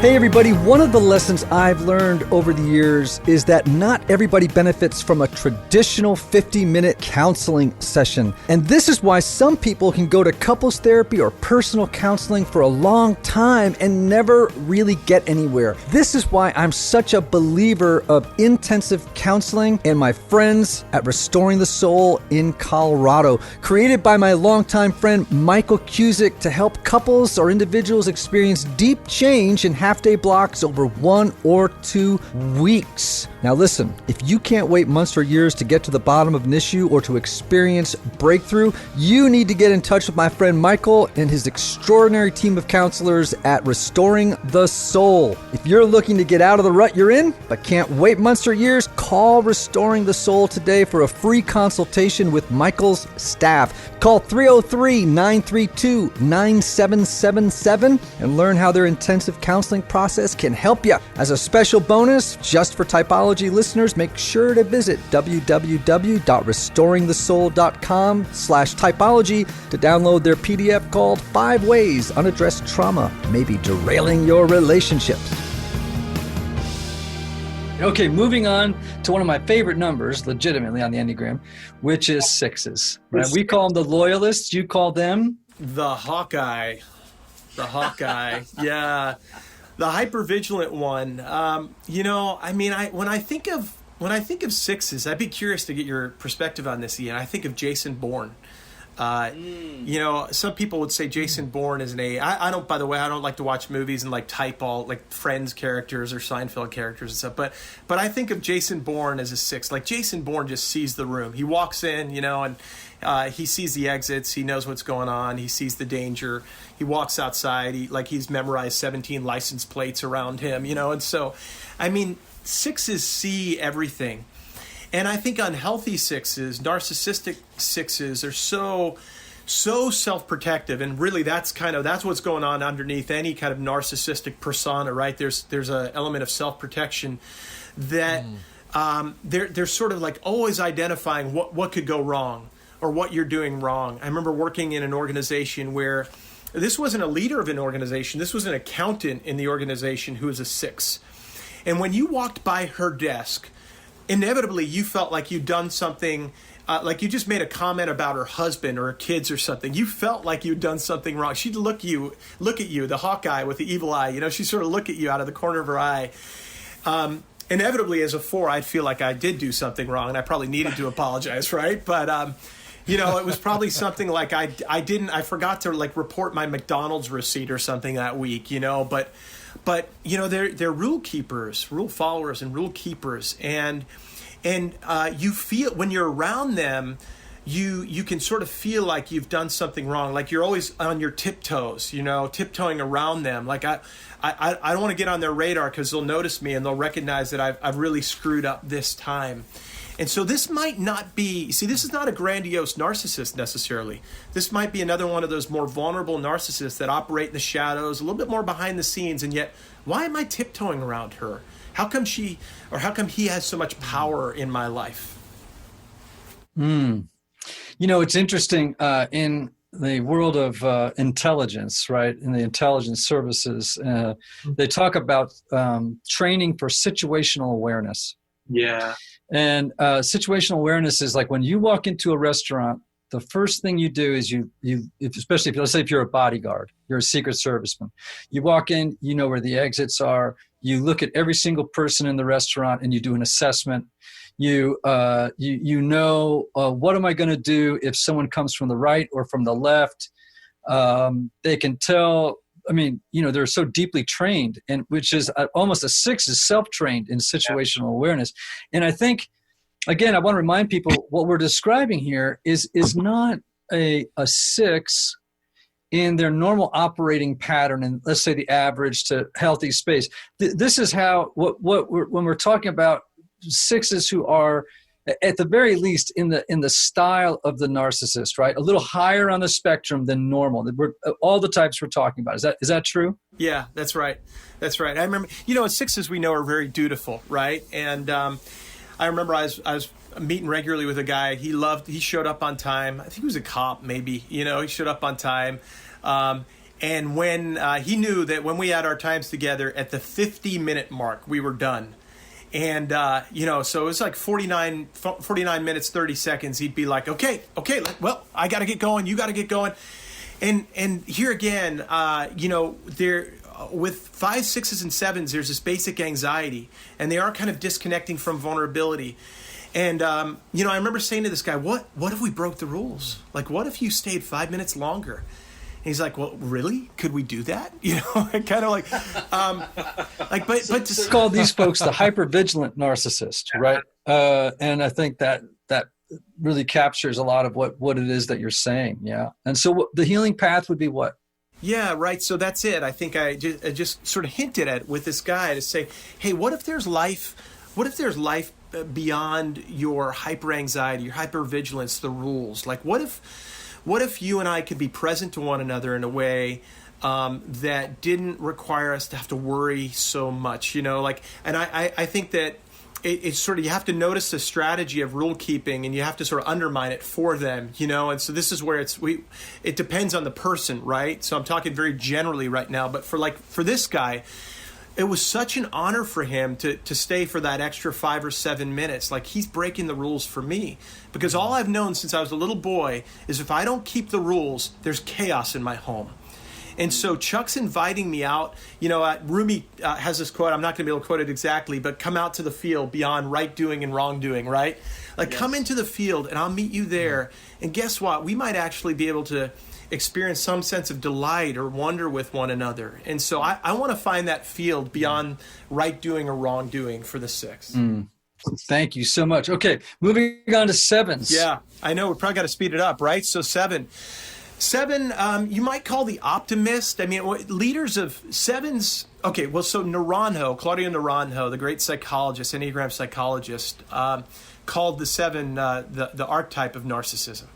Hey everybody, one of the lessons I've learned over the years is that not everybody benefits from a traditional 50-minute counseling session. And this is why some people can go to couples therapy or personal counseling for a long time and never really get anywhere. This is why I'm such a believer of intensive counseling and my friends at Restoring the Soul in Colorado, created by my longtime friend Michael Cusick to help couples or individuals experience deep change in half-day blocks over 1 or 2 weeks. Now listen, if you can't wait months or years to get to the bottom of an issue or to experience breakthrough, you need to get in touch with my friend Michael and his extraordinary team of counselors at Restoring the Soul. If you're looking to get out of the rut you're in, but can't wait months or years, call Restoring the Soul today for a free consultation with Michael's staff. Call 303-932-9777 and learn how their intensive counseling process can help you. As a special bonus, just for Typology listeners, make sure to visit www.restoringthesoul.com/typology to download their PDF called 5 Ways Unaddressed Trauma May Be Derailing Your Relationships. Okay, moving on to one of my favorite numbers, legitimately on the Enneagram, which is 6s. Right? We call them the loyalists. You call them? The Hawkeye. Yeah. The hypervigilant one. When I think of 6s, I'd be curious to get your perspective on this, Ian. I think of Jason Bourne. Some people would say Jason Bourne is an A. I don't, by the way, I don't like to watch movies and like type all like Friends characters or Seinfeld characters and stuff. But I think of Jason Bourne as a 6. Like Jason Bourne just sees the room. He walks in, and he sees the exits. He knows what's going on. He sees the danger. He walks outside. He's memorized 17 license plates around him, and so, 6s see everything. And I think unhealthy 6s, narcissistic 6s are so self-protective, and really that's what's going on underneath any kind of narcissistic persona, right? There's an element of self-protection that they're sort of like always identifying what could go wrong or what you're doing wrong. I remember working in an organization where this wasn't a leader of an organization, this was an accountant in the organization who was a 6. And when you walked by her desk, inevitably you felt like you'd done something, like you just made a comment about her husband or her kids or something. You felt like you'd done something wrong. She'd look at you, the Hawkeye with the evil eye, she'd sort of look at you out of the corner of her eye. Inevitably as a 4, I'd feel like I did do something wrong and I probably needed to apologize, right? But, it was probably something like I forgot to like report my McDonald's receipt or something that week, but they're rule keepers, rule followers and rule keepers. And you feel when you're around them, you can sort of feel like you've done something wrong. Like you're always on your tiptoes, tiptoeing around them. Like I don't want to get on their radar because they'll notice me and they'll recognize that I've really screwed up this time. And so this might not be, this is not a grandiose narcissist necessarily. This might be another one of those more vulnerable narcissists that operate in the shadows, a little bit more behind the scenes, and yet, why am I tiptoeing around her? How come he has so much power in my life? It's interesting in the world of intelligence, right? In the intelligence services, they talk about training for situational awareness. Yeah. And situational awareness is like when you walk into a restaurant, the first thing you do is especially let's say if you're a bodyguard, you're a Secret Serviceman, you walk in, you know where the exits are, you look at every single person in the restaurant and you do an assessment. You know, what am I going to do if someone comes from the right or from the left? They can tell. They're so deeply trained, and which is almost a 6 is self-trained in situational awareness. And I think, again, I want to remind people what we're describing here is not a 6 in their normal operating pattern, and let's say the average to healthy space. This is how when we're talking about sixes who are at the very least in the style of the narcissist, right? A little higher on the spectrum than normal. All the types we're talking about. Is that true? Yeah, that's right. That's right. I remember, sixes we know are very dutiful, right? And I remember I was meeting regularly with a guy. He showed up on time. I think he was a cop, maybe. He showed up on time. And when he knew that when we had our times together at the 50-minute mark, we were done. And, so it was like 49 minutes, 30 seconds. He'd be like, okay, well, I got to get going. You got to get going. And here again, there with 5s, 6s, and 7s, there's this basic anxiety, and they are kind of disconnecting from vulnerability. And, I remember saying to this guy, what if we broke the rules? Like, what if you stayed 5 minutes longer? And he's like, well, really? Could we do that? Kind of like, but to call these folks the hypervigilant narcissist, right? And I think that really captures a lot of what it is that you're saying. Yeah. And so the healing path would be what? Yeah, right. So that's it. I think I just sort of hinted at with this guy to say, hey, what if there's life beyond your hyper anxiety, your hypervigilance, the rules? Like, what if you and I could be present to one another in a way that didn't require us to have to worry so much, and I think that it's sort of, you have to notice the strategy of rule keeping and you have to sort of undermine it for them, and so this is where it depends on the person, right? So I'm talking very generally right now, but for this guy, it was such an honor for him to stay for that extra 5 or 7 minutes. Like, he's breaking the rules for me, because all I've known since I was a little boy is if I don't keep the rules, there's chaos in my home. And so Chuck's inviting me out. Rumi has this quote. I'm not going to be able to quote it exactly, but come out to the field beyond right doing and wrong doing, right? Like, yes. Come into the field and I'll meet you there. And guess what? We might actually be able to experience some sense of delight or wonder with one another. And so I want to find that field beyond right doing or wrong doing for the 6. Thank you so much. Okay, moving on to 7s. Yeah, I know. We probably got to speed it up, right? So 7, you might call the optimist. I mean, leaders of 7s. Okay, well, so Claudio Naranjo, the great psychologist, Enneagram psychologist, called the 7 the archetype of narcissism,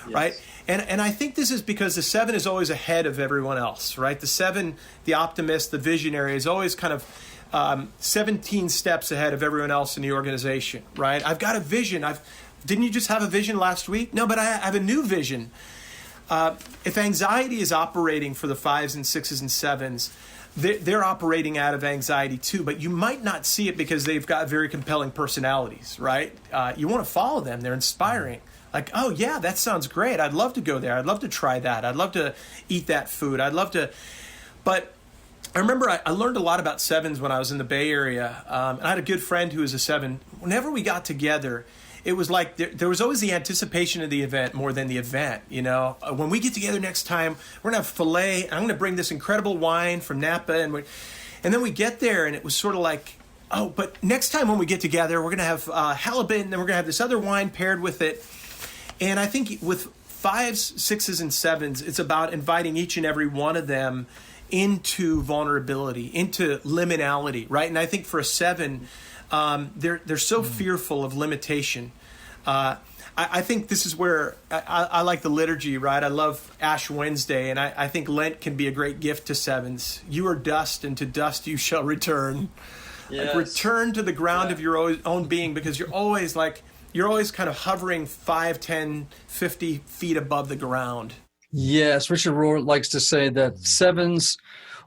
yes. Right? And I think this is because the 7 is always ahead of everyone else, right? The 7, the optimist, the visionary, is always kind of 17 steps ahead of everyone else in the organization, right? I've got a vision. Didn't you just have a vision last week? No, but I have a new vision. If anxiety is operating for the 5s and 6s and 7s, they're operating out of anxiety too, but you might not see it because they've got very compelling personalities, right? You want to follow them. They're inspiring. Like, oh, yeah, that sounds great. I'd love to go there. I'd love to try that. I'd love to eat that food. I'd love to. But I remember I learned a lot about 7s when I was in the Bay Area. And I had a good friend who was a 7. Whenever we got together, it was like there was always the anticipation of the event more than the event, When we get together next time, we're going to have filet. I'm going to bring this incredible wine from Napa. And then we get there, and it was sort of like, oh, but next time when we get together, we're going to have halibut, and then we're going to have this other wine paired with it. And I think with 5s, 6s, and 7s, it's about inviting each and every one of them into vulnerability, into liminality, right? And I think for a 7, they're so fearful of limitation. I think this is where I like the liturgy, right? I love Ash Wednesday, and I think Lent can be a great gift to 7s. You are dust, and to dust you shall return. Yes. Like, return to the ground of your own being, because you're always kind of hovering 5, 10, 50 feet above the ground. Yes, Richard Rohr likes to say that 7s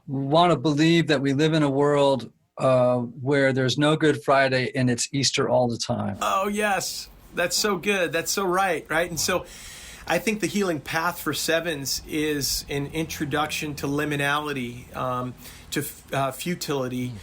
want to believe that we live in a world where there's no Good Friday and it's Easter all the time. Oh, yes. That's so good. That's so right? And so I think the healing path for 7s is an introduction to liminality, to futility,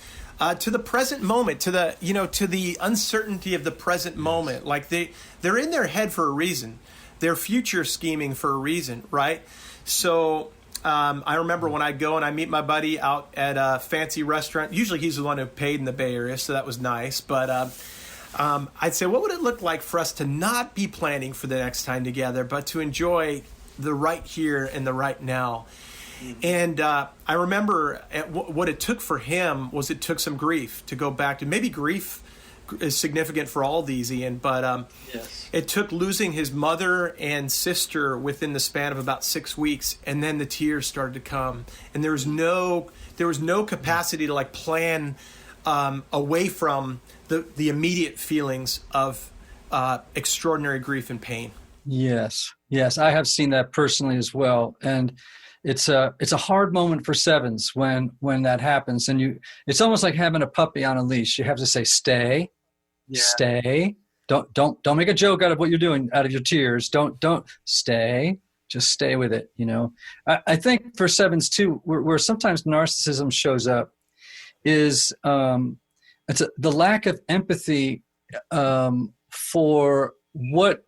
to the present moment, to the uncertainty of the present moment. Like they're in their head for a reason. They're future scheming for a reason, right? So I remember when I'd go and I meet my buddy out at a fancy restaurant. Usually he's the one who paid in the Bay Area, so that was nice. But I'd say, what would it look like for us to not be planning for the next time together, but to enjoy the right here and the right now. And I remember what it took for him was it took some grief to go back to. Maybe grief is significant for all these, Ian, but yes. It took losing his mother and sister within the span of about 6 weeks, and then the tears started to come, and there was no capacity to like plan away from the immediate feelings of extraordinary grief and pain. Yes, I have seen that personally as well, and it's a hard moment for sevens when that happens, and it's almost like having a puppy on a leash. You have to say, stay, stay. Don't make a joke out of what you're doing, out of your tears. Don't stay. Just stay with it. I think for sevens too, where sometimes narcissism shows up is the lack of empathy for what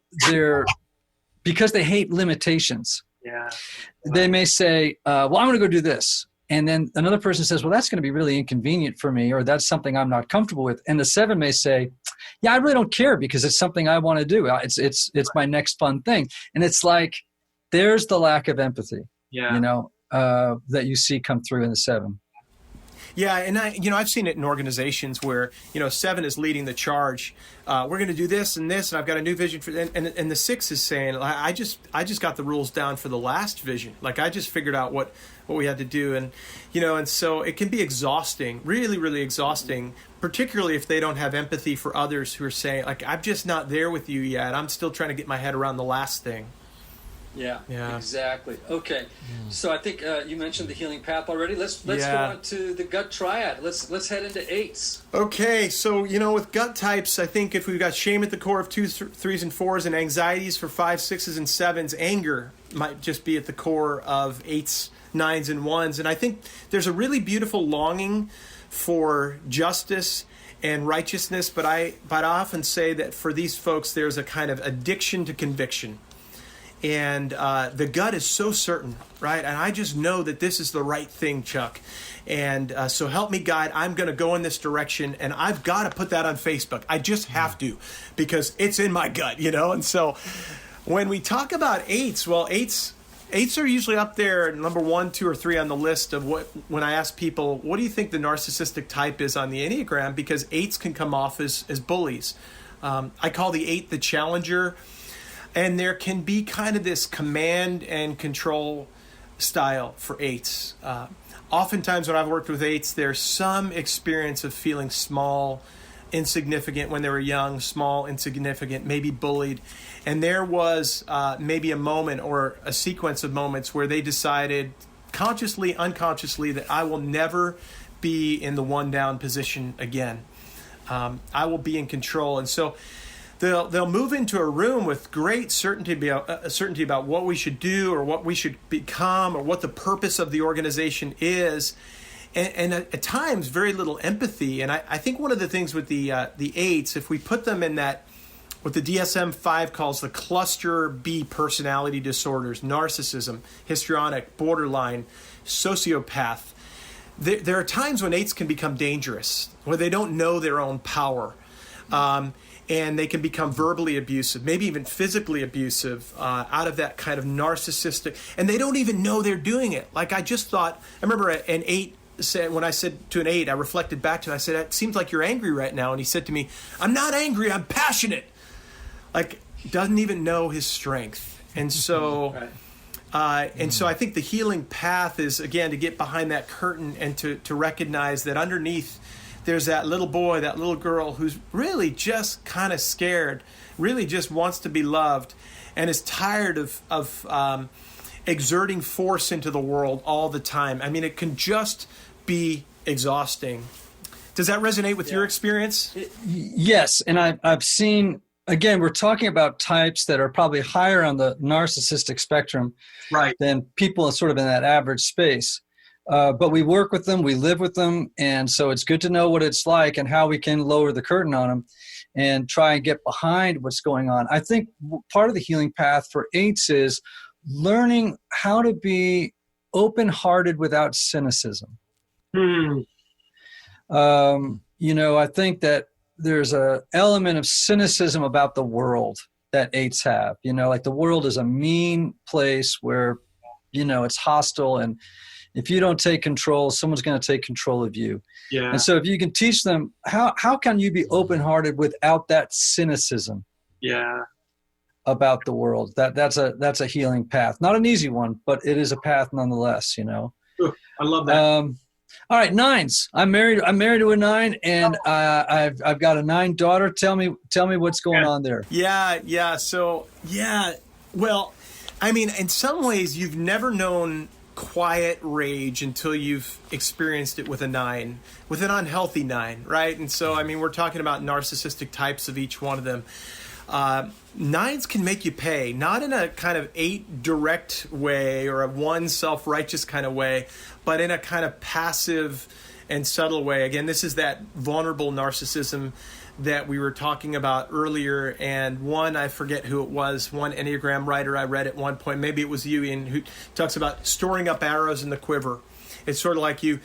because they hate limitations. Yeah. They may say, well, I'm going to go do this. And then another person says, well, that's going to be really inconvenient for me, or that's something I'm not comfortable with. And the seven may say, yeah, I really don't care because it's something I want to do. It's my next fun thing. And it's like, there's the lack of empathy, that you see come through in the seven. Yeah, and I've seen it in organizations where, seven is leading the charge. We're going to do this, and I've got a new vision for. And the six is saying, I just got the rules down for the last vision. Like I just figured out what we had to do, and so it can be exhausting, really, really exhausting, particularly if they don't have empathy for others who are saying, like, I'm just not there with you yet. I'm still trying to get my head around the last thing. Yeah, exactly. Okay, so I think you mentioned the healing path already. Let's go on to the gut triad. Let's head into eights. Okay, so with gut types, I think if we've got shame at the core of 2s, 3s, and 4s, and anxieties for 5s, 6s, and 7s, anger might just be at the core of 8s, 9s, and 1s. And I think there's a really beautiful longing for justice and righteousness, but I often say that for these folks, there's a kind of addiction to conviction. And the gut is so certain, right? And I just know that this is the right thing, Chuck. And so help me, God. I'm going to go in this direction, and I've got to put that on Facebook. I just have to, because it's in my gut, And so when we talk about eights, well, eights are usually up there, number 1, 2, or 3 on the list of when I ask people, what do you think the narcissistic type is on the Enneagram? Because eights can come off as bullies. I call the 8 the challenger. And there can be kind of this command and control style for 8s. Oftentimes when I've worked with 8s, there's some experience of feeling small, insignificant when they were young, small, insignificant, maybe bullied. And there was maybe a moment or a sequence of moments where they decided consciously, unconsciously, that I will never be in the one down position again. I will be in control. And so they'll move into a room with great certainty about what we should do or what we should become or what the purpose of the organization is, and at times very little empathy. And I think one of the things with the 8s, if we put them in that, what the DSM-5 calls the cluster B personality disorders, narcissism, histrionic, borderline, sociopath, there are times when 8s can become dangerous, where they don't know their own power. And they can become verbally abusive, maybe even physically abusive, out of that kind of narcissistic, and they don't even know they're doing it. Like I remember an 8 said, when I said to an 8, I reflected back to him, I said, it seems like you're angry right now. And he said to me, I'm not angry, I'm passionate. Like, doesn't even know his strength. And so, so I think the healing path is, again, to get behind that curtain and to recognize that underneath there's that little boy, that little girl who's really just kind of scared, really just wants to be loved, and is tired of exerting force into the world all the time. I mean, it can just be exhausting. Does that resonate with your experience? Yes, and I've seen, again, we're talking about types that are probably higher on the narcissistic spectrum than people sort of in that average space. But we work with them, we live with them, and so it's good to know what it's like and how we can lower the curtain on them and try and get behind what's going on. I think part of the healing path for 8s is learning how to be open-hearted without cynicism. I think that there's an element of cynicism about the world that 8s have. Like the world is a mean place where, it's hostile, and if you don't take control, someone's going to take control of you. Yeah. And so if you can teach them, how can you be open-hearted without that cynicism? Yeah. About the world? That's a healing path. Not an easy one, but it is a path nonetheless. Ooh, I love that. All right, 9s. I'm married to a 9, and I've got a 9 daughter. Tell me what's going on there. Yeah. So well, I mean, in some ways, you've never known quiet rage until you've experienced it with a 9, with an unhealthy 9, right? And so, I mean, we're talking about narcissistic types of each one of them. 9s can make you pay, not in a kind of 8 direct way or a 1 self-righteous kind of way, but in a kind of passive and subtle way. Again, this is that vulnerable narcissism that we were talking about earlier. And one, I forget who it was, one Enneagram writer I read at one point, maybe it was you, Ian, who talks about storing up arrows in the quiver. It's sort of like you've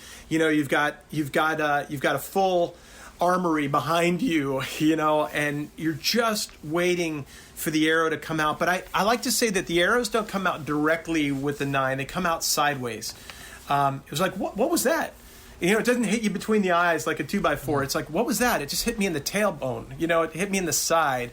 got a full armory behind you, and you're just waiting for the arrow to come out. But I like to say that the arrows don't come out directly with the 9; they come out sideways. It was like, what was that? It doesn't hit you between the eyes like a 2x4. It's like, what was that? It just hit me in the tailbone. It hit me in the side.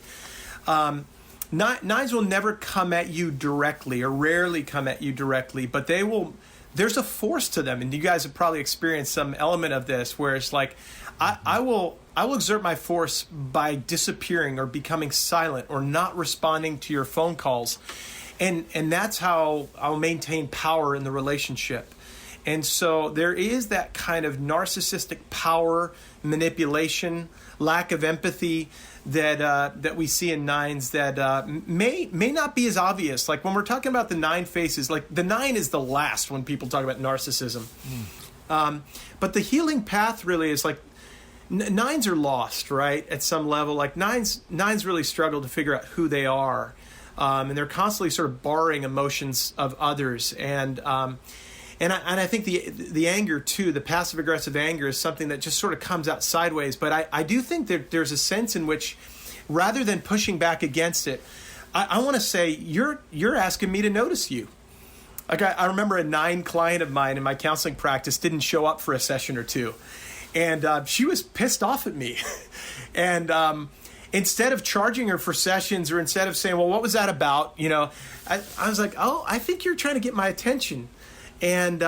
9s will never come at you directly, or rarely come at you directly, but they will. There's a force to them, and you guys have probably experienced some element of this, where it's like, I will exert my force by disappearing or becoming silent or not responding to your phone calls, and that's how I'll maintain power in the relationship. And so there is that kind of narcissistic power, manipulation, lack of empathy that we see in 9s that may not be as obvious. Like when we're talking about the 9 faces, like the 9 is the last when people talk about narcissism. But the healing path really is like, 9s are lost, right? At some level, like 9s really struggle to figure out who they are. And they're constantly sort of borrowing emotions of others. And I think the anger too, the passive aggressive anger, is something that just sort of comes out sideways. But I do think that there's a sense in which, rather than pushing back against it, I want to say you're asking me to notice you. Like I remember a 9 client of mine in my counseling practice didn't show up for a session or two, and she was pissed off at me, and instead of charging her for sessions, or instead of saying, well, what was that about? I was like, oh, I think you're trying to get my attention. And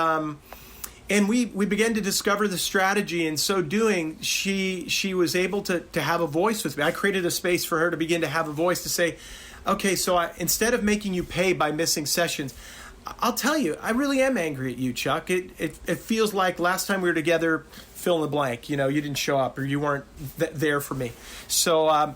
we began to discover the strategy. In so doing, she was able to have a voice with me. I created a space for her to begin to have a voice, to say, okay, so instead of making you pay by missing sessions, I'll tell you, I really am angry at you, Chuck. It feels like last time we were together, fill in the blank, you didn't show up, or you weren't there for me. So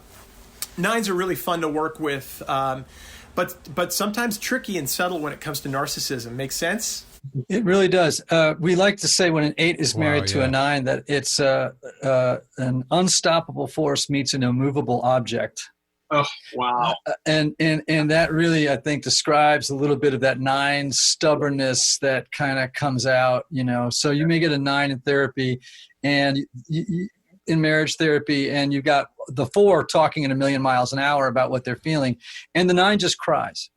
9s are really fun to work with, but sometimes tricky and subtle when it comes to narcissism. Make sense? It really does. We like to say when an 8 is married to a 9 that it's an unstoppable force meets an immovable object. Oh, wow. And that really, I think, describes a little bit of that 9 stubbornness that kind of comes out, So you may get a 9 in therapy and in marriage therapy, and you've got the 4 talking at 1,000,000 miles an hour about what they're feeling, and the 9 just cries.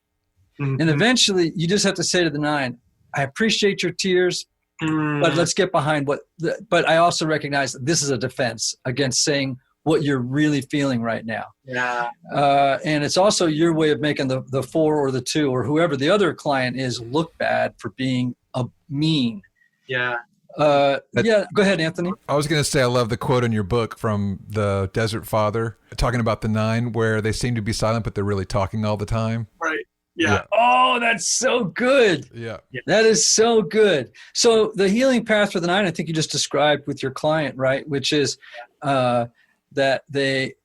Mm-hmm. And eventually you just have to say to the 9, I appreciate your tears, but let's get behind but I also recognize that this is a defense against saying what you're really feeling right now. Yeah. And it's also your way of making the 4 or the 2 or whoever the other client is look bad for being mean. Yeah. Go ahead, Anthony. I was going to say, I love the quote in your book from the Desert Father talking about the 9, where they seem to be silent, but they're really talking all the time. Right. Yeah. Oh, that's so good. Yeah. That is so good. So the healing path for the 9, I think you just described with your client, right? Which is that they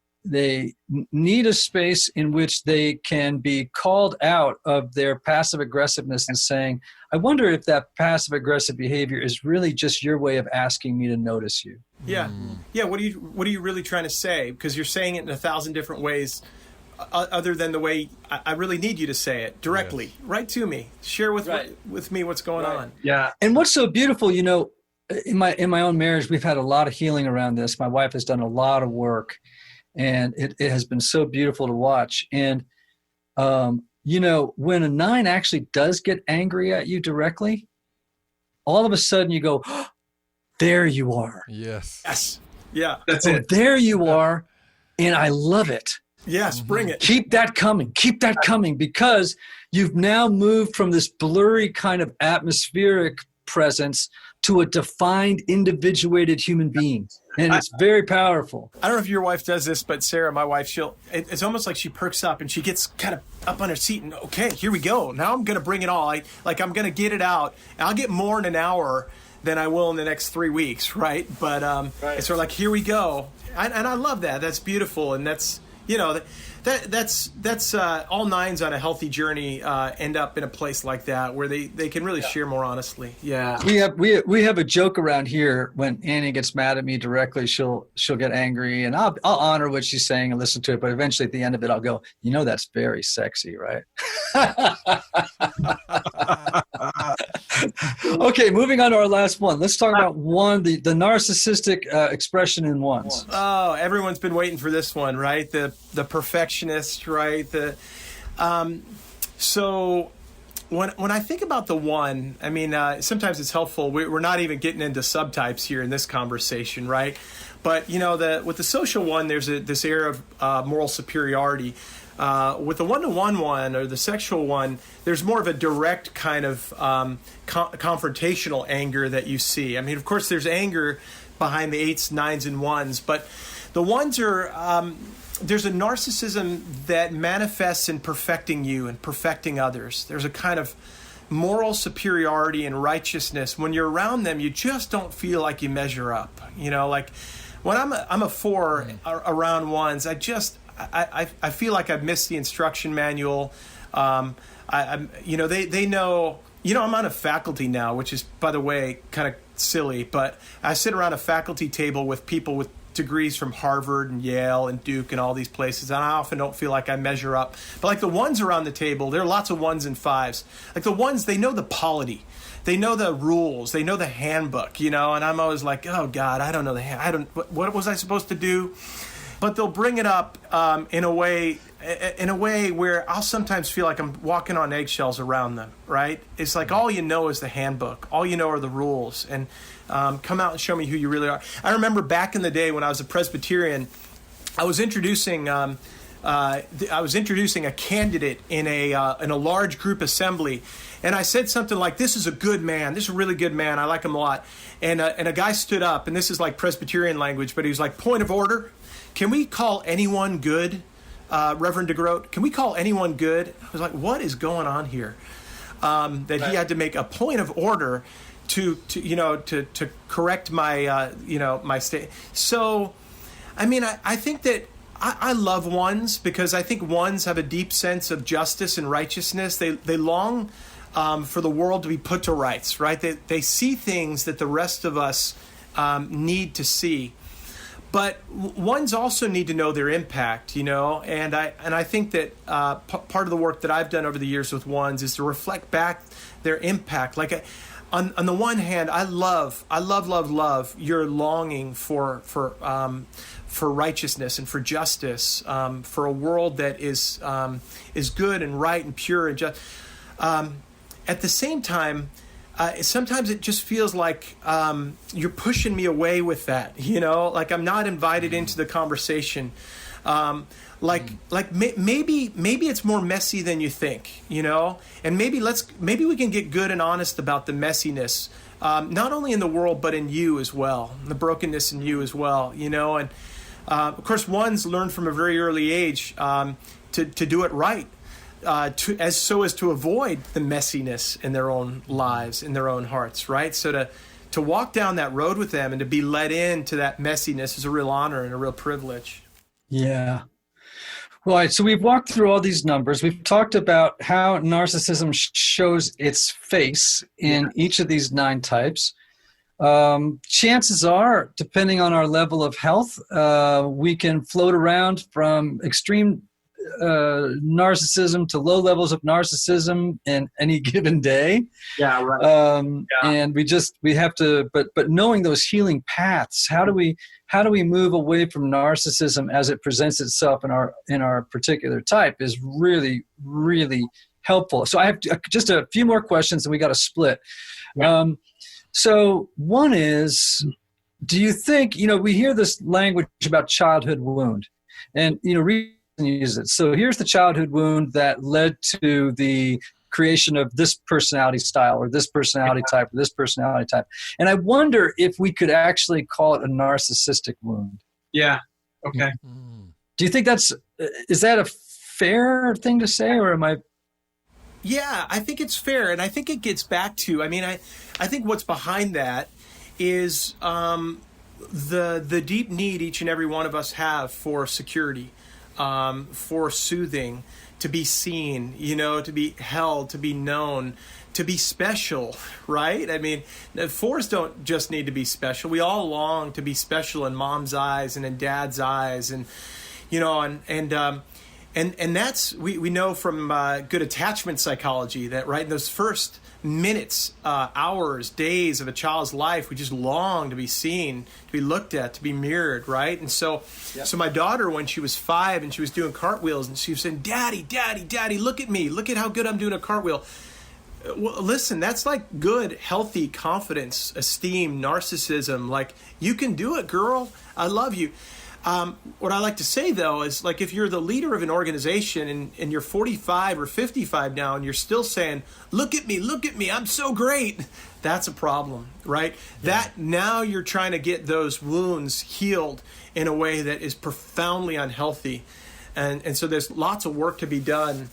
need a space in which they can be called out of their passive aggressiveness and saying, I wonder if that passive aggressive behavior is really just your way of asking me to notice you. Yeah. Yeah. What are you really trying to say? Because you're saying it in 1,000 different ways, other than the way I really need you to say it directly. Yes. Right to me. Share with me what's going on. Yeah. And what's so beautiful, in my own marriage, we've had a lot of healing around this. My wife has done a lot of work. And it has been so beautiful to watch. And, when a 9 actually does get angry at you directly, all of a sudden you go, oh, there you are. Yes. Yeah. That's it. There you are. And I love it. Yes, bring it. Keep that coming, because you've now moved from this blurry kind of atmospheric presence to a defined, individuated human being. And it's very powerful. I don't know if your wife does this, but Sarah, my wife, it's almost like she perks up and she gets kind of up on her seat and, okay, here we go. Now I'm going to bring it all. I'm going to get it out. I'll get more in an hour than I will in the next 3 weeks, right? But it's sort of like, here we go. And I love that. That's beautiful. And that's, that's all 9s on a healthy journey end up in a place like that where they can really share more honestly. Yeah. We have a joke around here. When Annie gets mad at me directly, she'll get angry, and I'll honor what she's saying and listen to it. But eventually at the end of it, I'll go, that's very sexy, right? Okay, moving on to our last one. Let's talk about the narcissistic expression in ones. Oh, everyone's been waiting for this one, right? The perfectionist, right? So when I think about the 1, I mean, sometimes it's helpful. We're not even getting into subtypes here in this conversation, right? But with the social 1, there's this air of moral superiority. With the 1-to-1 one or the sexual 1, there's more of a direct kind of confrontational anger that you see. I mean, of course, there's anger behind the 8s, 9s, and 1s, but the 1s are there's a narcissism that manifests in perfecting you and perfecting others. There's a kind of moral superiority and righteousness. When you're around them, you just don't feel like you measure up. Like when I'm a 4 around 1s, I feel like I've missed the instruction manual. They know, I'm on a faculty now, which is, by the way, kind of silly, but I sit around a faculty table with people with degrees from Harvard and Yale and Duke and all these places, and I often don't feel like I measure up. But like the 1s around the table, there are lots of 1s and 5s. Like the 1s, they know the polity. They know the rules. They know the handbook, and I'm always like, oh God, I don't know what was I supposed to do? But they'll bring it up in a way where I'll sometimes feel like I'm walking on eggshells around them, right? It's like all you know is the handbook. All you know are the rules. And come out and show me who you really are. I remember back in the day when I was a Presbyterian, I was introducing a candidate in a large group assembly. And I said something like, this is a good man. This is a really good man. I like him a lot. And a guy stood up, and this is like Presbyterian language, but he was like, point of order. Can we call anyone good, Reverend Degroat? Can we call anyone good? I was like, what is going on here? That he had to make a point of order to correct my my state. So, I mean, I think that I love 1s because I think 1s have a deep sense of justice and righteousness. They long for the world to be put to rights, right? They see things that the rest of us need to see. But 1s also need to know their impact, and I think that part of the work that I've done over the years with 1s is to reflect back their impact. Like on the one hand, I love your longing for righteousness and for justice, for a world that is good and right and pure and just. At the same time, sometimes it just feels like you're pushing me away with that, like I'm not invited into the conversation. Maybe it's more messy than you think, and maybe we can get good and honest about the messiness, not only in the world, but in you as well, the brokenness in you as well, and of course 1s learn from a very early age to do it right. As to avoid the messiness in their own lives, in their own hearts, right? So to walk down that road with them and to be led into that messiness is a real honor and a real privilege. Yeah. Right. So we've walked through all these numbers. We've talked about how narcissism shows its face in each of these 9 types. Chances are, depending on our level of health, we can float around from extreme narcissism to low levels of narcissism in any given day. Yeah, right. And we have to, but knowing those healing paths, how do we move away from narcissism as it presents itself in our particular type is really, really helpful. So I have just a few more questions and we got to split. Yeah. So one is, do you think, we hear this language about childhood wound and, reason use it. So here's the childhood wound that led to the creation of this personality style or this personality type or this personality type. And I wonder if we could actually call it a narcissistic wound. Yeah. Okay. Do you think is that a fair thing to say, or am I? Yeah, I think it's fair. And I think it gets back to, I think what's behind that is the deep need each and every one of us have for security, for soothing, to be seen, to be held, to be known, to be special, right? Fours don't just need to be special. We all long to be special in mom's eyes and in dad's eyes, and that's we know from good attachment psychology that right in those first minutes, hours, days of a child's life, we just long to be seen, to be looked at, to be mirrored, right? And so my daughter, when she was 5 and she was doing cartwheels, and she was saying, "Daddy, Daddy, Daddy, look at me. Look at how good I'm doing a cartwheel." Well, listen, that's like good, healthy confidence, esteem, narcissism. Like, you can do it, girl. I love you. What I like to say, though, is like if you're the leader of an organization and you're 45 or 55 now and you're still saying, look at me, I'm so great, that's a problem, right? Yeah. That now you're trying to get those wounds healed in a way that is profoundly unhealthy. And so there's lots of work to be done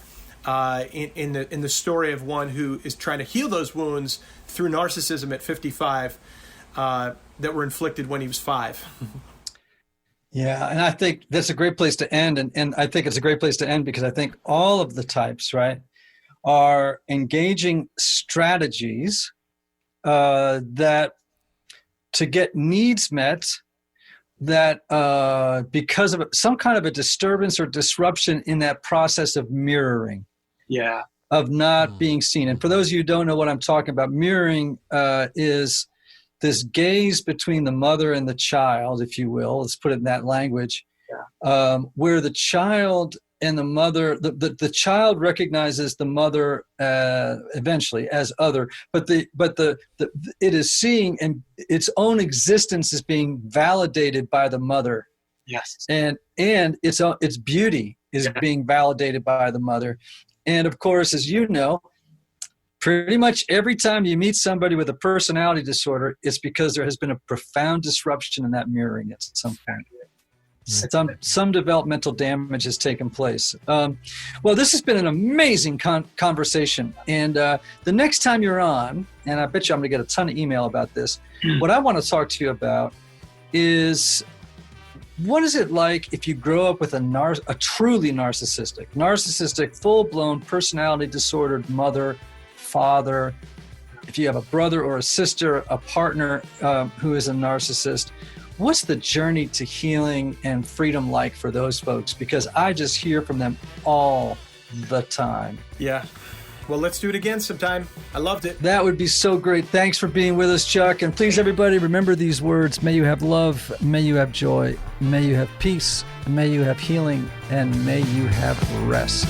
in the story of one who is trying to heal those wounds through narcissism at 55 that were inflicted when he was 5. Yeah, and I think that's a great place to end. And I think it's a great place to end because I think all of the types, right, are engaging strategies that to get needs met that because of some kind of a disturbance or disruption in that process of mirroring. Yeah. Of not being seen. And for those of you who don't know what I'm talking about, mirroring is this gaze between the mother and the child, if you will, let's put it in that language, where the child and the mother, the child recognizes the mother eventually as other, but it is seeing and its own existence is being validated by the mother. Yes. And its beauty is being validated by the mother. And of course, as you know, pretty much every time you meet somebody with a personality disorder, it's because there has been a profound disruption in that mirroring at some point. Some developmental damage has taken place. Well, this has been an amazing conversation. And the next time you're on, and I bet you I'm going to get a ton of email about this, what I want to talk to you about is what is it like if you grow up with a truly narcissistic, full-blown personality disordered mother, father, if you have a brother or a sister, a partner who is a narcissist, what's the journey to healing and freedom like for those folks? Because I just hear from them all the time. Yeah. Well, let's do it again sometime. I loved it. That would be so great. Thanks for being with us, Chuck. And please, everybody, remember these words. May you have love. May you have joy. May you have peace. May you have healing. And may you have rest.